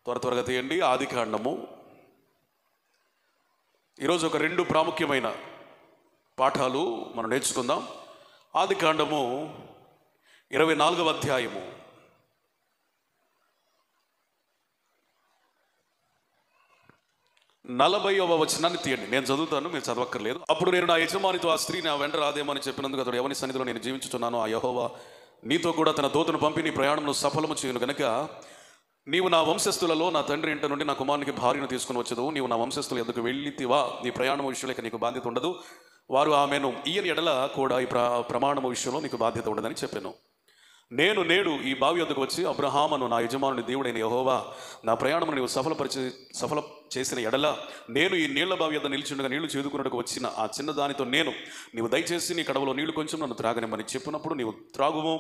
త్వరగా తీయండి. ఆదికాండము. ఈరోజు ఒక 2 ప్రాముఖ్యమైన పాఠాలు మనం నేర్చుకుందాం. ఆదికాండము 24వ అధ్యాయము. నలభైవ వచనాన్ని తీయండి. నేను చదువుతాను, మీరు చదవక్కర్లేదు. అప్పుడు నేను నా యజమానితో, ఆ స్త్రీ నా వెంట రాదేమని చెప్పినందుకు అతడు, ఎవని సన్నిధిలో నేను జీవించుతున్నానో ఆ యెహోవా నీతో కూడా తన దూతను పంపి నీ ప్రయాణమును సఫలము చేయను గనుక నీవు నా వంశస్థులలో నా తండ్రి ఇంట నుండి నా కుమారునికి భార్యను తీసుకుని వచ్చేదు. నీవు నా వంశస్థులు ఎందుకు వెళ్ళితివా? నీ ప్రయాణం విషయంలో నీకు బాధ్యత ఉండదు. వారు ఆమెను ఈయన ఎడల కూడా ఈ ప్రమాణము విషయంలో నీకు బాధ్యత ఉండదని చెప్పాను. నేను నేడు ఈ బావి వద్దకు వచ్చి అబ్రహామును, నా యజమానుని దేవుడైన యెహోవా నా ప్రయాణమును నీవు సఫల చేసిన ఎడల నేను ఈ నీళ్ల బావి వద్ద నిలిచిండగా నీళ్లు చేదుకున్నట్టుకు వచ్చిన ఆ చిన్న దానితో నీవు దయచేసి నీ కడవలో నీళ్లు కొంచెం నన్ను త్రాగనిమ్మని చెప్పినప్పుడు నీవు త్రాగుము,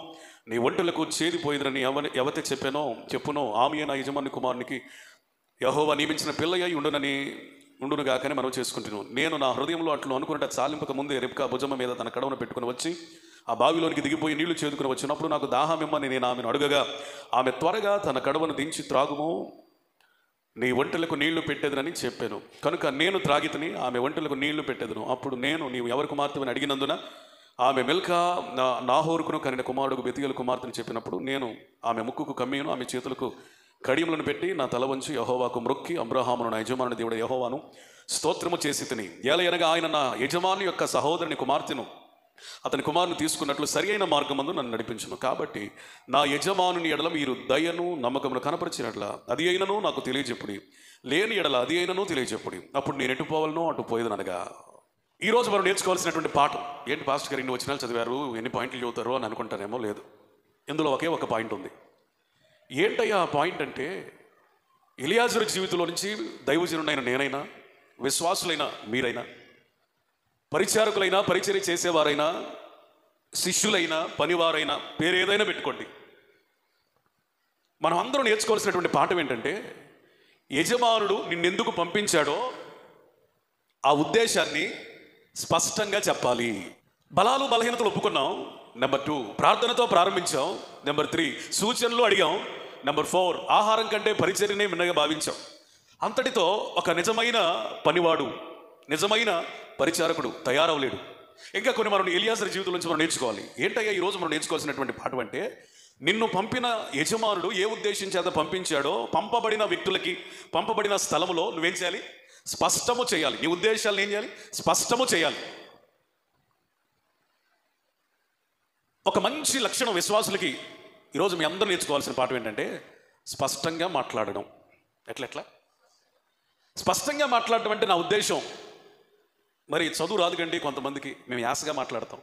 నీ ఒంటెలకు చేదిపోయిదని ఎవరైతే చెప్పునో ఆమె నా యజమాని కుమారునికి యెహోవా నియమించిన పిల్లయ్య ఉండునుగాకని మనం చేసుకుంటున్నాను. నేను నా హృదయంలో అట్లు అనుకున్నట్టు చాలింపక ముందే రెబ్కా భుజం మీద తన కడవను పెట్టుకుని వచ్చి ఆ బావిలోనికి దిగిపోయి నీళ్లు చేదుకుని వచ్చినప్పుడు నాకు దాహమిమ్మని నేను ఆమెను అడుగగా ఆమె త్వరగా తన కడవను దించి త్రాగుము, నీ ఒంటెలకు నీళ్లు పెట్టేదనని చెప్పాను. కనుక నేను త్రాగితిని, ఆమె ఒంటెలకు నీళ్లు పెట్టేదను. అప్పుడు నీవు ఎవరి కుమార్తెని అడిగినందున ఆమె మిల్కా నాహోరుకును కనిన కుమారుడు బెతుయేలు కుమార్తెను చెప్పినప్పుడు నేను ఆమె ముక్కుకు కమ్మీను, ఆమె చేతులకు కడియములను పెట్టి నా తల వంచి యెహోవాకు మ్రొక్కి అబ్రహామును నా యజమానుని దేవుడు యెహోవాను స్తోత్రము చేసి తిని, ఏలయనగా ఆయన నా యజమాని యొక్క సహోదరుని కుమార్తెను అతని కుమారుని తీసుకున్నట్లు సరి అయిన మార్గమందు నన్ను నడిపించును. కాబట్టి నా యజమానుని ఎడల మీరు దయను నమ్మకమును కనపరిచినట్ల అది అయినను నాకు తెలియజెప్పుడి, లేని ఎడల అది అయినను తెలియజెప్పుడి, అప్పుడు నేను ఎటు పోవాలనో అటు పోయేదనగా. ఈరోజు మనం నేర్చుకోవాల్సినటువంటి పాఠం ఏంటి? పాస్టర్ గారు ఇన్ని వచనాలు చదివారు, ఎన్ని పాయింట్లు చదువుతారో అని అనుకుంటారేమో. లేదు, ఇందులో ఒకే ఒక పాయింట్ ఉంది. ఏంటయ్యా ఆ పాయింట్ అంటే, ఎలియాజరు జీవితంలో నుంచి దైవజనుడైన నేనైనా, విశ్వాసులైన మీరైనా, పరిచారకులైనా, పరిచర్య చేసేవారైనా, శిష్యులైనా, పనివారైనా, పేరు ఏదైనా పెట్టుకోండి, మనం అందరూ నేర్చుకోవాల్సినటువంటి పాఠం ఏంటంటే, యజమానుడు నిన్నెందుకు పంపించాడో ఆ ఉద్దేశాన్ని స్పష్టంగా చెప్పాలి. బలాలు బలహీనతలు ఒప్పుకున్నాం. నెంబర్ 2 ప్రార్థనతో ప్రారంభించాం. నెంబర్ 3 సూచనలు అడిగాం. నెంబర్ 4 ఆహారం కంటే పరిచర్యనే మిన్నగా భావించాం. అంతటితో ఒక నిజమైన పనివాడు, నిజమైన పరిచారకుడు తయారవలేడు. ఇంకా కొన్ని మనం ఎలియాజరు జీవితం నుంచి మనం నేర్చుకోవాలి. ఏంటయ్యా ఈరోజు మనం నేర్చుకోవాల్సినటువంటి పాఠం అంటే, నిన్ను పంపిన యజమానుడు ఏ ఉద్దేశం చేత పంపించాడో పంపబడిన వ్యక్తులకి, పంపబడిన స్థలములో నువ్వేం చేయాలి? స్పష్టము చేయాలి. నీ ఉద్దేశాలను ఏం చేయాలి? స్పష్టము చేయాలి. ఒక మంచి లక్షణం విశ్వాసులకి ఈరోజు మీ అందరూ నేర్చుకోవాల్సిన పాఠం ఏంటంటే, స్పష్టంగా మాట్లాడడం. ఎట్లా స్పష్టంగా మాట్లాడటం అంటే నా ఉద్దేశం, మరి చదువు రాదుకండి కొంతమందికి, మేము యాసగా మాట్లాడతాం.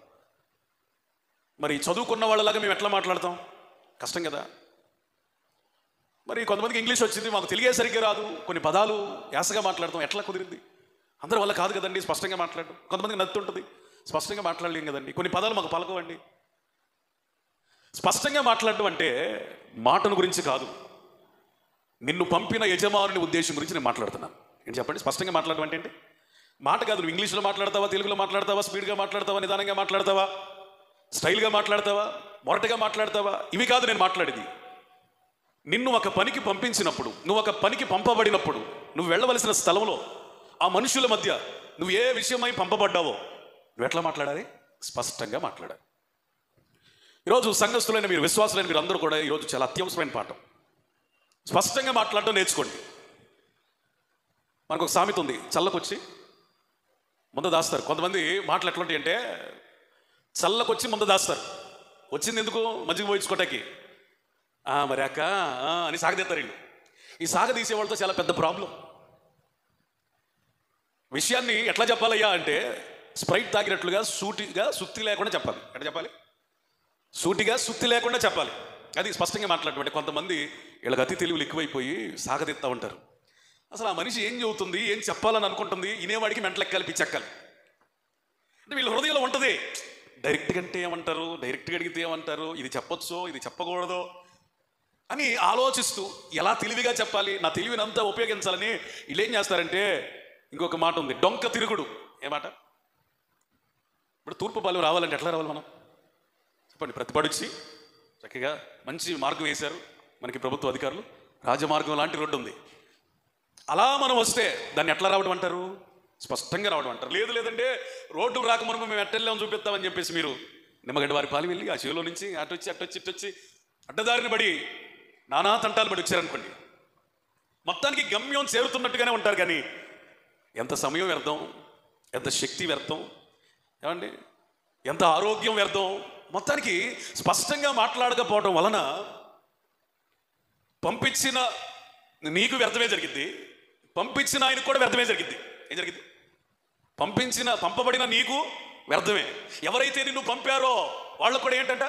మరి చదువుకున్న వాళ్ళలాగా మేము ఎట్లా మాట్లాడతాం? కష్టం కదా. మరి కొంతమందికి ఇంగ్లీష్ వచ్చింది, మాకు తెలియ సరిగ్గా రాదు, కొన్ని పదాలు యాసగా మాట్లాడతాం. ఎట్లా కుదిరింది? అందరి వల్ల కాదు కదండి స్పష్టంగా మాట్లాడడం. కొంతమందికి నత్తుంటుంది, స్పష్టంగా మాట్లాడలేం కదండి, కొన్ని పదాలు మాకు పలకవండి. స్పష్టంగా మాట్లాడడం అంటే మాటను గురించి కాదు, నిన్ను పంపిన యజమానుని ఉద్దేశం గురించి నేను మాట్లాడుతున్నాను. ఏంటి చెప్పండి? స్పష్టంగా మాట్లాడడం అంటే ఏంటి? మాట కాదు. నువ్వు ఇంగ్లీష్లో మాట్లాడతావా, తెలుగులో మాట్లాడతావా, స్పీడ్గా మాట్లాడతావా, నిదానంగా మాట్లాడతావా, స్టైల్గా మాట్లాడతావా, మొరటగా మాట్లాడతావా, ఇవి కాదు నేను మాట్లాడేది. నిన్ను ఒక పనికి పంపించినప్పుడు, నువ్వు ఒక పనికి పంపబడినప్పుడు, నువ్వు వెళ్ళవలసిన స్థలంలో ఆ మనుషుల మధ్య నువ్వు ఏ విషయమై పంపబడ్డావో నువ్వు ఎట్లా మాట్లాడాలి? స్పష్టంగా మాట్లాడాలి. ఈరోజు సంఘస్థులైన మీరు, విశ్వాసులైన మీరు అందరూ కూడా ఈరోజు చాలా అత్యవసరమైన పాఠం, స్పష్టంగా మాట్లాడటం నేర్చుకోండి. మనకు ఒక సామెత ఉంది, చల్లకొచ్చి ముంద దాస్తారు. కొంతమంది మాటలు ఎట్లాంటి అంటే, చల్లకొచ్చి ముంద దాస్తారు. వచ్చింది ఎందుకు? మజ్జిగ పోయించుకోటానికి. మరి అక్క అని సాగదీస్తారు వీళ్ళు. ఈ సాగదీసే వాళ్ళతో చాలా పెద్ద ప్రాబ్లం. విషయాన్ని ఎట్లా చెప్పాలయ్యా అంటే, స్ప్రైట్ తాగినట్లుగా సూటిగా సుత్తి లేకుండా చెప్పాలి. ఎట్లా చెప్పాలి? సూటిగా సుత్తి లేకుండా చెప్పాలి. అది స్పష్టంగా మాట్లాడటం అంటే. కొంతమంది వీళ్ళకి అతి తెలివిలు ఎక్కువైపోయి సాగదీస్తూ ఉంటారు. అసలు ఆ మనిషి ఏం చెబుతుంది, ఏం చెప్పాలని అనుకుంటుంది, వినేవాడికి మెంటలెక్కాలి, పిచ్చెక్కాలి. అంటే వీళ్ళ హృదయంలో ఉంటుంది, డైరెక్ట్గా అంటే ఏమంటారు, డైరెక్ట్గా అడిగితే ఏమంటారు, ఇది చెప్పొచ్చో ఇది చెప్పకూడదో అని ఆలోచిస్తూ ఎలా తెలివిగా చెప్పాలి, నా తెలివినంతా ఉపయోగించాలని వీళ్ళు ఏం చేస్తారంటే, ఇంకొక మాట ఉంది, డొంక తిరుగుడు. ఏ మాట? ఇప్పుడు తూర్పు పాలెం రావాలంటే ఎట్లా రావాలి మనం? చెప్పండి. ప్రతిపాడిచ్చి చక్కగా మంచి మార్గం వేశారు మనకి ప్రభుత్వ అధికారులు, రాజమార్గం లాంటి రోడ్డు ఉంది. అలా మనం వస్తే దాన్ని ఎట్లా రావడం అంటారు? స్పష్టంగా రావడం అంటారు. లేదంటే రోడ్డు రాకమునుపు మేము ఎట్టెళ్ళామని చూపిస్తామని చెప్పేసి మీరు నిమ్మగడ్డ వారి పాలు వెళ్ళి ఆ చెవిలో నుంచి అటొచ్చి అడ్డదారిని పడి నానా తంటాలు పడి వచ్చారనుకోండి, మొత్తానికి గమ్యం చేరుతున్నట్టుగానే ఉంటారు, కానీ ఎంత సమయం వ్యర్థం, ఎంత శక్తి వ్యర్థం, ఏమండి, ఎంత ఆరోగ్యం వ్యర్థం. మొత్తానికి స్పష్టంగా మాట్లాడకపోవడం వలన పంపించిన నీకు వ్యర్థమే జరిగింది, పంపించిన ఆయనకు కూడా వ్యర్థమే జరిగింది. ఏం జరిగింది? పంపబడిన నీకు వ్యర్థమే, ఎవరైతే నిన్ను పంపారో వాళ్ళకు కూడా ఏంటంట?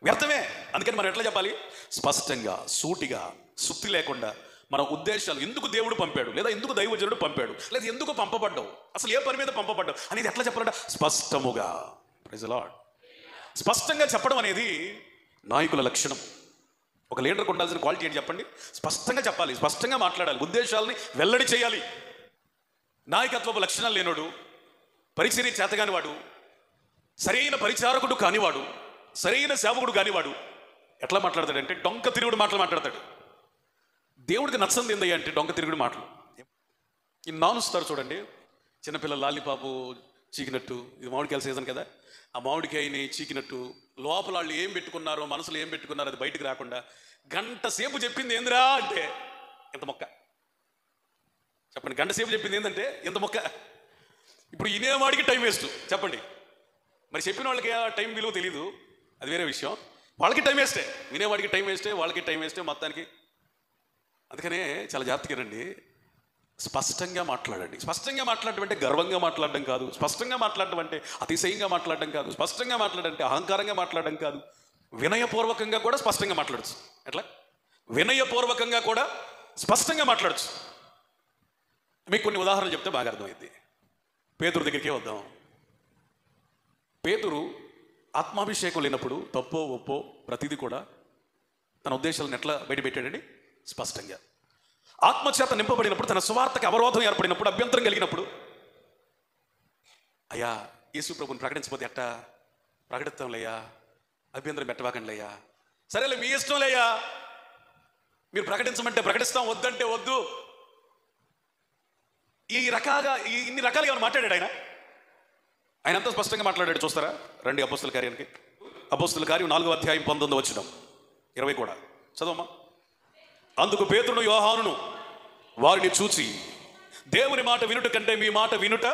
వ్యర్థమే. అందుకని మనం ఎట్లా చెప్పాలి? స్పష్టంగా, సూటిగా, సుత్తి లేకుండా మన ఉద్దేశాలు, ఎందుకు దేవుడు పంపాడు, లేదా ఎందుకు దైవజనుడు పంపాడు, లేదా ఎందుకు పంపబడ్డావు, అసలు ఏ పని మీద పంపబడ్డావు అనేది ఎట్లా చెప్పాలంట? స్పష్టముగా. Praise the Lord. స్పష్టంగా చెప్పడం అనేది నాయకుల లక్షణం. ఒక లీడర్కి ఉండాల్సిన క్వాలిటీ ఏంటి చెప్పండి? స్పష్టంగా చెప్పాలి, స్పష్టంగా మాట్లాడాలి, ఉద్దేశాలని వెల్లడి చేయాలి. నాయకత్వపు లక్షణాలు లేనోడు, పరిచర్య చేతగాని వాడు, సరైన పరిచారకుడు కానివాడు, సరైన సేవకుడు కానివాడు ఎట్లా మాట్లాడతాడంటే డొంక తిరుగుడు మాటలు మాట్లాడతాడు. దేవుడికి నచ్చంది ఏందయ్యా అంటే డొంక తిరుగుడు మాటలు. ఈ నానుస్తారు చూడండి, చిన్నపిల్లలు లాలీపాపు చీకినట్టు, ఇది మామిడికాయల సీజన్ కదా, ఆ మామిడికాయని చీకినట్టు లోపల వాళ్ళు ఏం పెట్టుకున్నారో, మనసులో ఏం పెట్టుకున్నారో అది బయటకు రాకుండా గంట సేపు చెప్పింది ఏందిరా అంటే ఎంత మొక్క. చెప్పండి, గంట సేపు చెప్పింది ఏంటంటే ఎంత మొక్క. ఇప్పుడు వినేవాడికి టైం వేస్ట్. చెప్పండి, మరి చెప్పిన వాళ్ళకి ఆ టైం విలువ తెలీదు, అది వేరే విషయం. వాళ్ళకి టైం వేస్టే, వినేవాడికి టైం వేస్టే, వాళ్ళకి టైం వేస్టే మొత్తానికి. అందుకనే చాలా జాగ్రత్తగానండి, స్పష్టంగా మాట్లాడండి. స్పష్టంగా మాట్లాడడం అంటే గర్వంగా మాట్లాడడం కాదు, స్పష్టంగా మాట్లాడడం అంటే అతిశయంగా మాట్లాడడం కాదు, స్పష్టంగా మాట్లాడడం అంటే అహంకారంగా మాట్లాడడం కాదు. వినయపూర్వకంగా కూడా స్పష్టంగా మాట్లాడచ్చు. ఎట్లా? వినయపూర్వకంగా కూడా స్పష్టంగా మాట్లాడచ్చు. మీకు కొన్ని ఉదాహరణలు చెప్తే బాగా అర్థమైంది. పేతురు దగ్గరికే వద్దాం. పేతురు ఆత్మాభిషేకం లేనప్పుడు తప్పో ఒప్పో ప్రతిదీ కూడా తన ఉద్దేశాలను ఎట్లా బయటపెట్టాడండి? స్పష్టంగా. ఆత్మచేత నింపబడినప్పుడు, తన సువార్తకి అవరోధం ఏర్పడినప్పుడు, అభ్యంతరం కలిగినప్పుడు, అయ్యా యేసు ప్రభుని ప్రకటించకపోతే ఎట్టా? ప్రకటిస్తాంలేయ్యా, అభ్యంతరం పెట్టవాకండిలేయ్యా, సరేలే మీ ఇష్టం లేయ్యా, మీరు ప్రకటించమంటే ప్రకటిస్తాం, వద్దంటే వద్దు. ఇన్ని రకాలుగా ఏమైనా మాట్లాడాడు ఆయన అంతా స్పష్టంగా మాట్లాడాడు. చూస్తారా? రండి అపోస్తల కార్యానికి. అపోస్తల కార్యం 4వ అధ్యాయం 19వ వచనం 20 కూడా చదవమ్మా. అందుకు పేతురును యోహానును వారిని చూచి, దేవుని మాట వినుట కంటే మీ మాట వినుట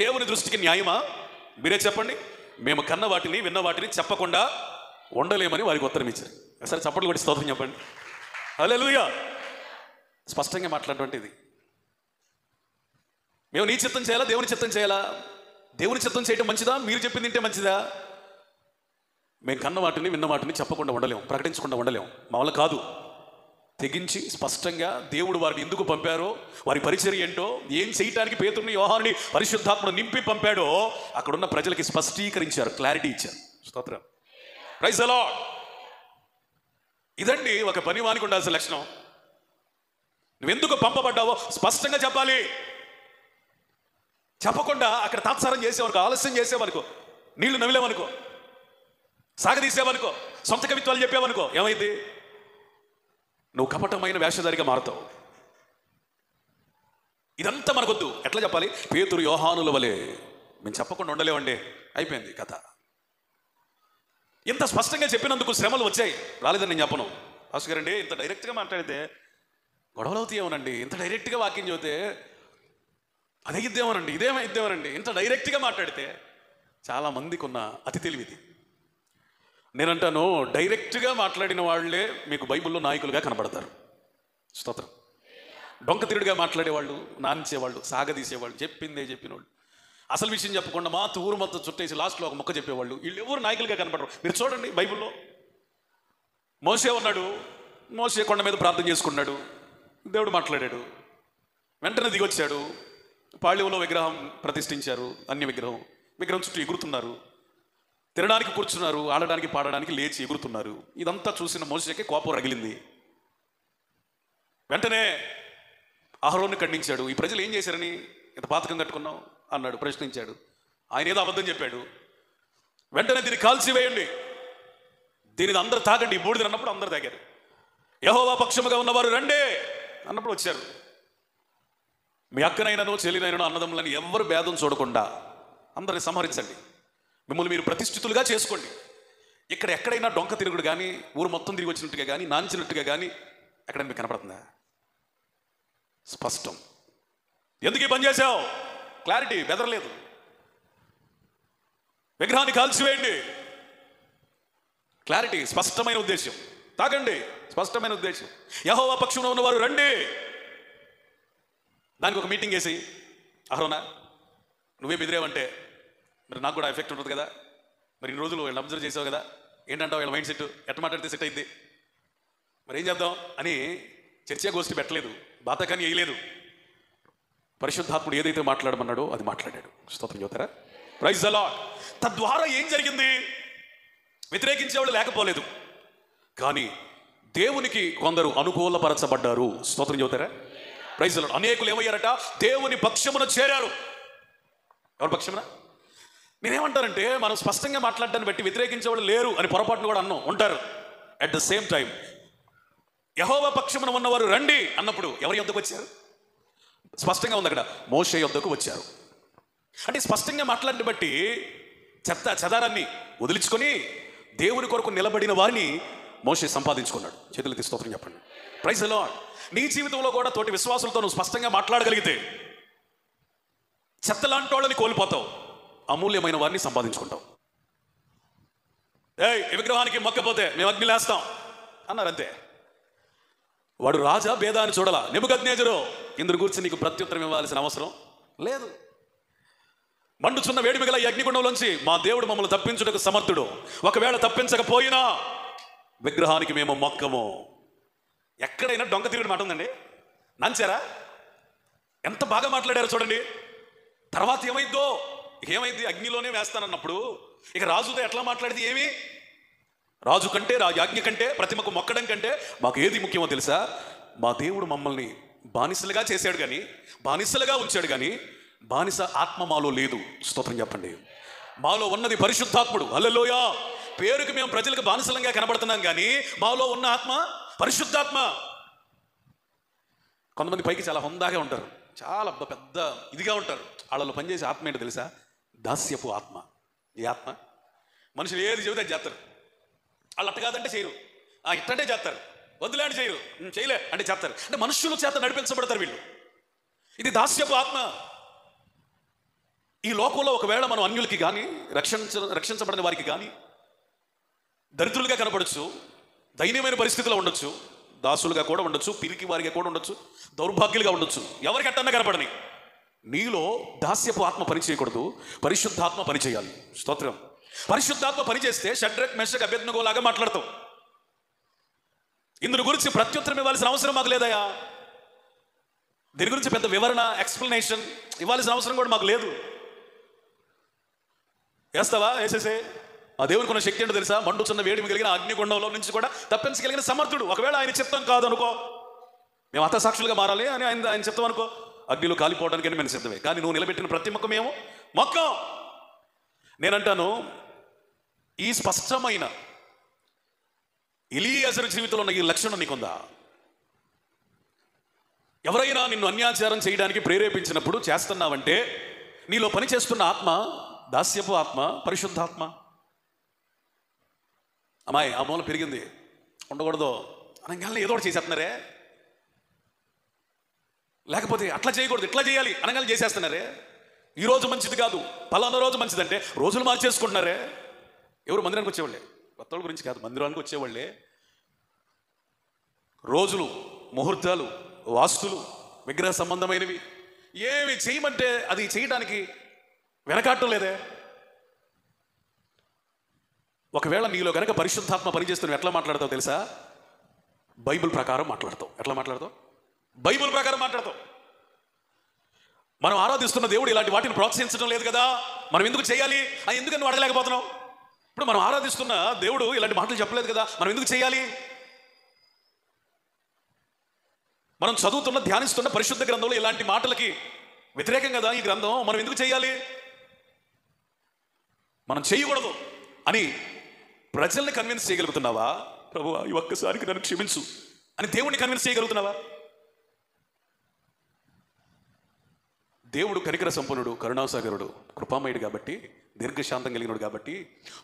దేవుని దృష్టికి న్యాయమా? మీరే చెప్పండి. మేము కన్న వాటిని విన్న వాటిని చెప్పకుండా ఉండలేమని వారికి ఉత్తరం ఇచ్చారు. సరే, చప్పట్లు కొట్టి స్తోత్రం చెప్పండి. హల్లెలూయా. స్పష్టంగా మాట్లాడేటువంటిది. మేము నీ చిత్తం చేయాలా, దేవుని చిత్తం చేయాలా? దేవుని చిత్తం చేయటం మంచిదా, మీరు చెప్పింది తింటే మంచిదా? మేము కన్న వాటిని విన్న వాటిని చెప్పకుండా ఉండలేము, ప్రకటించకుండా ఉండలేము. మా వల్ల కాదు. తెగించి స్పష్టంగా దేవుడు వారిని ఎందుకు పంపారో, వారి పరిచర్య ఏంటో, ఏం చేయటానికి పేతురుని యోహానుని పరిశుద్ధాత్మను నింపి పంపాడో అక్కడున్న ప్రజలకి స్పష్టీకరించారు, క్లారిటీ ఇచ్చారు. స్తోత్రం. Praise the Lord. ఇదండి ఒక పనివానికి ఉండాల్సిన లక్షణం. నువ్వెందుకు పంపబడ్డావో స్పష్టంగా చెప్పాలి. చెప్పకుండా అక్కడ తాత్సారం చేసేవనుకో, ఆలస్యం చేసేవనుకో, నీళ్లు నవ్విలేవనుకో, సాగదీసేవనుకో, సొంత కవిత్వాలు చెప్పేవనుకో, ఏమైంది? నువ్వు కపటమైన వేషధారిగా మారుతావు. ఇదంతా మనకొద్దు. ఎట్లా చెప్పాలి? పేతురు యోహానుల వలె మేము చెప్పకుండా ఉండలేవండి. అయిపోయింది కథ. ఇంత స్పష్టంగా చెప్పినందుకు శ్రమలు వచ్చాయి, రాలేదని నేను చెప్పను. భాస్కర్ గారండి, ఇంత డైరెక్ట్గా మాట్లాడితే గొడవలు అవుతాయేమోనండి, ఇంత డైరెక్ట్గా వాక్యం చెబితే అదే ఇద్దేమోనండి, ఇద్దేమోనండి, ఇంత డైరెక్ట్గా మాట్లాడితే. చాలా మందికి ఉన్న అతి తెలివిది. నేనంటాను, డైరెక్ట్గా మాట్లాడిన వాళ్ళే మీకు బైబిల్లో నాయకులుగా కనబడతారు. స్తోత్రం. డొంక తిరుగుడుగా మాట్లాడేవాళ్ళు, నానించేవాళ్ళు, సాగదీసేవాళ్ళు, చెప్పిందే చెప్పినవాళ్ళు, అసలు విషయం చెప్పకుండా ఊరు మొత్తం చుట్టేసి లాస్ట్లో ఒక మొక్క చెప్పేవాళ్ళు, వీళ్ళు ఎవరు నాయకులుగా కనబడరు. మీరు చూడండి బైబిల్లో. మోసే ఉన్నాడు, మోసే కొండ మీద ప్రార్థన చేసుకున్నాడు, దేవుడు మాట్లాడాడు, వెంటనే దిగొచ్చాడు. పాళ్యంలో విగ్రహం ప్రతిష్ఠించారు, అన్య విగ్రహం చుట్టూ ఎగురుతున్నారు, తినడానికి కూర్చున్నారు, ఆడడానికి పాడడానికి లేచి ఎగురుతున్నారు. ఇదంతా చూసిన మోషేకి కోపం రగిలింది. వెంటనే అహరోను ఖండించాడు. ఈ ప్రజలు ఏం చేశారని ఇంత పాతకం కట్టుకున్నావు అన్నాడు, ప్రశ్నించాడు. ఆయన ఏదో అబద్ధం చెప్పాడు. వెంటనే దీన్ని కాల్చివేయండి, దీనిని అందరూ తాగండి, బూడిద అన్నప్పుడు అందరూ తాగారు. యెహోవా పక్షముగా ఉన్నవారు రండి అన్నప్పుడు వచ్చారు. మీ అక్కనైనను చెల్లినైనను అన్నదమ్ములని ఎవ్వరు భేదం చూడకుండా అందరిని సంహరించండి, మిమ్మల్ని మీరు ప్రతిష్ఠితులుగా చేసుకోండి. ఇక్కడ ఎక్కడైనా డొంక తిరుగుడు కానీ, ఊరు మొత్తం తిరిగి వచ్చినట్టుగా కానీ, నాంచినట్టుగా కానీ ఎక్కడ మీకు కనపడుతుందా? స్పష్టం. ఎందుకు ఈ పని చేశావు? క్లారిటీ, బెదరలేదు. విగ్రహాన్ని కాల్చివేయండి, క్లారిటీ, స్పష్టమైన ఉద్దేశం. తాగండి, స్పష్టమైన ఉద్దేశం. యెహోవా పక్షంలో ఉన్నవారు రండి. దానికి ఒక మీటింగ్ వేసి, అహరోనా నువ్వే బెదిరేవంటే మరి నాకు కూడా ఎఫెక్ట్ ఉంటుంది కదా, మరి ఇన్ని రోజులు వీళ్ళని అబ్జర్వ్ చేసావు కదా, ఏంటంటావు వీళ్ళ మైండ్ సెట్, ఎట్ట మాట్లాడితే సెట్ అయింది, మరి ఏం చేద్దాం అని చర్చా గోష్ఠి పెట్టలేదు, బాతకాన్ని వేయలేదు. పరిశుద్ధాత్ముడు ఏదైతే మాట్లాడమన్నాడో అది మాట్లాడాడు. స్తోత్రం చెబుతారా? Praise the Lord. తద్వారా ఏం జరిగింది? వ్యతిరేకించేవాళ్ళు లేకపోలేదు, కానీ దేవునికి కొందరు అనుకూలపరచబడ్డారు. స్తోత్రం చెబుతారా? Praise the Lord. అనేకులు ఏమయ్యారట? దేవుని పక్షమున చేరారు. ఎవరి పక్షమున? నేనేమంటానంటే, మనం స్పష్టంగా మాట్లాడడాన్ని బట్టి వ్యతిరేకించే వాళ్ళు లేరు అని పొరపాటును కూడా అన్నాం, ఉంటారు. అట్ ద సేమ్ టైం యెహోవా పక్షమున ఉన్నవారు రండి అన్నప్పుడు ఎవరి యొద్దకు వచ్చారు? స్పష్టంగా ఉంది అక్కడ, మోషే యొద్దకు వచ్చారు. అంటే స్పష్టంగా మాట్లాడిన బట్టి చెదారాన్ని వదిలించుకొని దేవుని కొరకు నిలబడిన వారిని మోషే సంపాదించుకున్నాడు. చేతులెత్తి స్తోత్రం చెప్పండి. Praise the Lord. నీ జీవితంలో కూడా తోటి విశ్వాసులతో నువ్వు స్పష్టంగా మాట్లాడగలిగితే చెత్తలాంటి వాళ్ళని కోల్పోతావు, అమూల్యమైన వారిని సంపాదించుకుంటావు. ఈ విగ్రహానికి మొక్కపోతే మేము అగ్ని లేస్తాం అన్నారు, అంతే. వాడు రాజా భేదా అని చూడాల. నెబుకద్నెజరు, ఇందుని గురించి నీకు ప్రత్యుత్తరం ఇవ్వాల్సిన అవసరం లేదు. మండుచున్న వేడి మిగల ఈ అగ్నిగుండంలోంచి మా దేవుడు మమ్మల్ని తప్పించుటకు సమర్థుడు, ఒకవేళ తప్పించకపోయినా విగ్రహానికి మేము మొక్కము. ఎక్కడైనా డొంక తిరుగుడు మాట ఉందండి? నంచారా? ఎంత బాగా మాట్లాడారో చూడండి. తర్వాత ఏమైద్దో, ఏమైంది? అగ్నిలోనే వేస్తానన్నప్పుడు ఇక రాజుతో ఎట్లా మాట్లాడితే ఏమి? రాజు కంటే, రాజాజ్ఞ కంటే, ప్రతిమకు మొక్కడం కంటే మాకు ఏది ముఖ్యమో తెలుసా? మా దేవుడు మమ్మల్ని బానిసలుగా చేశాడు కానీ, బానిసలుగా ఉంచాడు కానీ బానిస ఆత్మ మాలో లేదు. స్తోత్రం చెప్పండి. మాలో ఉన్నది పరిశుద్ధాత్ముడు. హల్లెలూయా. పేరుకి మేము ప్రజలకు బానిసలంగా కనబడుతున్నాం కానీ మాలో ఉన్న ఆత్మ పరిశుద్ధాత్మ. కొంతమంది పైకి చాలా హుందాగా ఉంటారు, చాలా పెద్ద ఇదిగా ఉంటారు. వాళ్ళలో పనిచేసే ఆత్మ ఏంటో తెలుసా? దాస్యపు ఆత్మ. ఈ ఆత్మ మనుషులు ఏది చెబితే అది చేస్తారు. వాళ్ళు అట్ట కాదంటే చేయరు, ఇట్టంటే చేస్తారు, వద్దులే అంటే చేయరు, చేయలే అంటే చేస్తారు. అంటే మనుషుల చేత నడిపించబడతారు వీళ్ళు. ఇది దాస్యపు ఆత్మ. ఈ లోకంలో ఒకవేళ మనం అన్యులకి కానీ, రక్షించబడిన వారికి కానీ దరిద్రులుగా కనపడచ్చు, దైన్యమైన పరిస్థితిలో ఉండొచ్చు, దాసులుగా కూడా ఉండొచ్చు, పిరికి వారిగా కూడా ఉండొచ్చు, దౌర్భాగ్యులుగా ఉండొచ్చు, ఎవరికి అట్టన్నా కనపడని. నీలో దాస్యపు ఆత్మ పనిచేయకూడదు, పరిశుద్ధాత్మ పనిచేయాలి. స్తోత్రం. పరిశుద్ధాత్మ పనిచేస్తే షడ్రక్ మెషక్ అబేద్నెగో లాగా మాట్లాడతావు. ఇందుని గురించి ప్రత్యుత్తరం ఇవ్వాల్సిన అవసరం మాకు లేదయా. దీని గురించి పెద్ద వివరణ, ఎక్స్ప్లెనేషన్ ఇవ్వాల్సిన అవసరం కూడా మాకు లేదు. వేస్తావా? వేసేసే. ఆ దేవునికి ఉన్న శక్తి ఏంటో తెలుసా? మండుచున్న వేడిమి కలిగిన అగ్నిగుండంలో నుంచి కూడా తప్పించగలిగిన సమర్థుడు. ఒకవేళ ఆయన చిత్తం కాదు అనుకో, మేము హతసాక్షులుగా మారాలి అని ఆయన చిత్తం అనుకో, అగ్నిలో కాలిపోవడానికి మేము సిద్ధమే. కానీ నువ్వు నిలబెట్టిన ప్రతి మొక్క మేము మొక్కం. నేనంటాను, ఈ స్పష్టమైన ఎలీయజరు జీవితంలో ఉన్న ఈ లక్షణం నీకుందా? ఎవరైనా నిన్ను అన్యాచారం చేయడానికి ప్రేరేపించినప్పుడు చేస్తున్నావంటే నీలో పనిచేస్తున్న ఆత్మ దాస్యపు ఆత్మ, పరిశుద్ధాత్మ. అమ్మాయి ఆ మూల పెరిగింది, ఉండకూడదు అనగానే ఏదో ఒకటి చేసేస్తున్నారే, లేకపోతే అట్లా చేయకూడదు ఇట్లా చేయాలి అనగానే చేసేస్తున్నారే. ఈ రోజు మంచిది కాదు, పలానా రోజు మంచిదంటే రోజులు మార్చేసుకుంటున్నారే. ఎవరు మందిరానికి వచ్చేవాళ్ళే, కొత్త వాళ్ళ గురించి కాదు, మందిరానికి వచ్చేవాళ్ళే రోజులు, ముహూర్తాలు, వాస్తులు, విగ్రహ సంబంధమైనవి ఏమి చేయమంటే అది చేయడానికి వెనకాడటం లేదే. ఒకవేళ నీలో కనుక పరిశుద్ధాత్మ పనిచేస్తున్న ఎట్లా మాట్లాడతావు తెలుసా? బైబిల్ ప్రకారం మాట్లాడతావు. ఎట్లా మాట్లాడతావు? బైబిల్ ప్రకారం మాట్లాడతావు. మనం ఆరాధిస్తున్న దేవుడు ఇలాంటి వాటిని ప్రోత్సహించడం లేదు కదా, మనం ఎందుకు చేయాలి అని ఎందుకని నువ్వు అడగలేకపోతున్నావు? ఇప్పుడు మనం ఆరాధిస్తున్న దేవుడు ఇలాంటి మాటలు చెప్పలేదు కదా, మనం ఎందుకు చేయాలి? మనం చదువుతున్న, ధ్యానిస్తున్న పరిశుద్ధ గ్రంథంలో ఇలాంటి మాటలకి వ్యతిరేకం కదా ఈ గ్రంథం, మనం ఎందుకు చేయాలి? మనం చేయకూడదు అని ప్రజల్ని కన్విన్స్ చేయగలుగుతున్నావా? ప్రభువా ఈ ఒక్కసారికి నన్ను క్షమించు అని దేవుణ్ణి కన్విన్స్ చేయగలుగుతున్నావా? దేవుడు కనికర సంపన్నుడు, కరుణాసాగరుడు, కృపామయుడు కాబట్టి, దీర్ఘశాంతం కలిగినడు కాబట్టి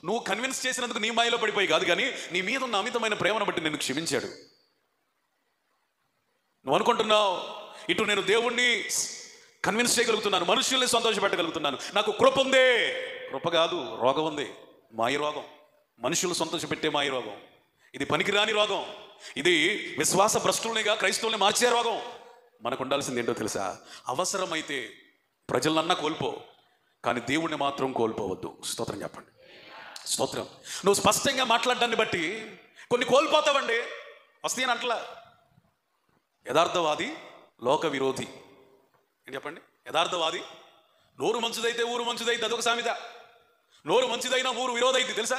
నువ్వు కన్విన్స్ చేసినందుకు నీ మాయలో పడిపోయి కాదు, కానీ నీ మీద ఉన్న అమితమైన ప్రేమను బట్టి నిన్ను క్షమించాడు. నువ్వు అనుకుంటున్నావు ఇటు నేను దేవుణ్ణి కన్విన్స్ చేయగలుగుతున్నాను, మనుషుల్ని సంతోషపెట్టగలుగుతున్నాను, నాకు కృప ఉందే. కృప కాదు, రోగం ఉంది, మాయ రోగం. మనుషులు సంతోషపెట్టే మాయ రోగం. ఇది పనికిరాని రోగం. ఇది విశ్వాస భ్రష్టుల్నిగా క్రైస్తవుల్ని మార్చే రోగం. మనకు ఉండాల్సింది ఏంటో తెలుసా? అవసరమైతే ప్రజలన్నా కోల్పో, కానీ దేవుణ్ణి మాత్రం కోల్పోవద్దు. స్తోత్రం చెప్పండి. స్తోత్రం. నువ్వు స్పష్టంగా మాట్లాడడాన్ని బట్టి కొన్ని కోల్పోతావండి. వస్తాయని అంటలా. యథార్థవాది లోక విరోధి. ఏంటి చెప్పండి? యథార్థవాది నోరు మంచిదైతే ఊరు మంచిదైతే, అదొక సామెత. నోరు మంచిదైనా ఊరు విరోధైంది తెలుసా?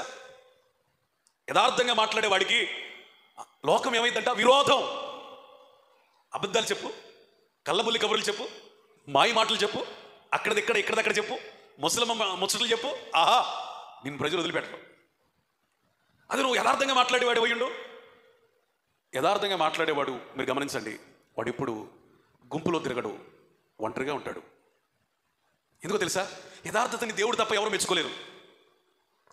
యథార్థంగా మాట్లాడేవాడికి లోకం ఏమైందంట? విరోధం. అబద్ధాలు చెప్పు, కళ్ళబుల్లి కబుర్లు చెప్పు, మాయి మాటలు చెప్పు, అక్కడదిక్కడ ఇక్కడదక్కడ చెప్పు, ముచ్చట్లు చెప్పు, ఆహా నిన్ను ప్రజలు వదిలిపెట్టరు. అది నువ్వు యథార్థంగా మాట్లాడేవాడు పోయిండు. యథార్థంగా మాట్లాడేవాడు మీరు గమనించండి, వాడు ఇప్పుడు గుంపులో తిరగడు, ఒంటరిగా ఉంటాడు. ఎందుకో తెలుసా? యథార్థతని దేవుడు తప్ప ఎవరు మెచ్చుకోలేరు.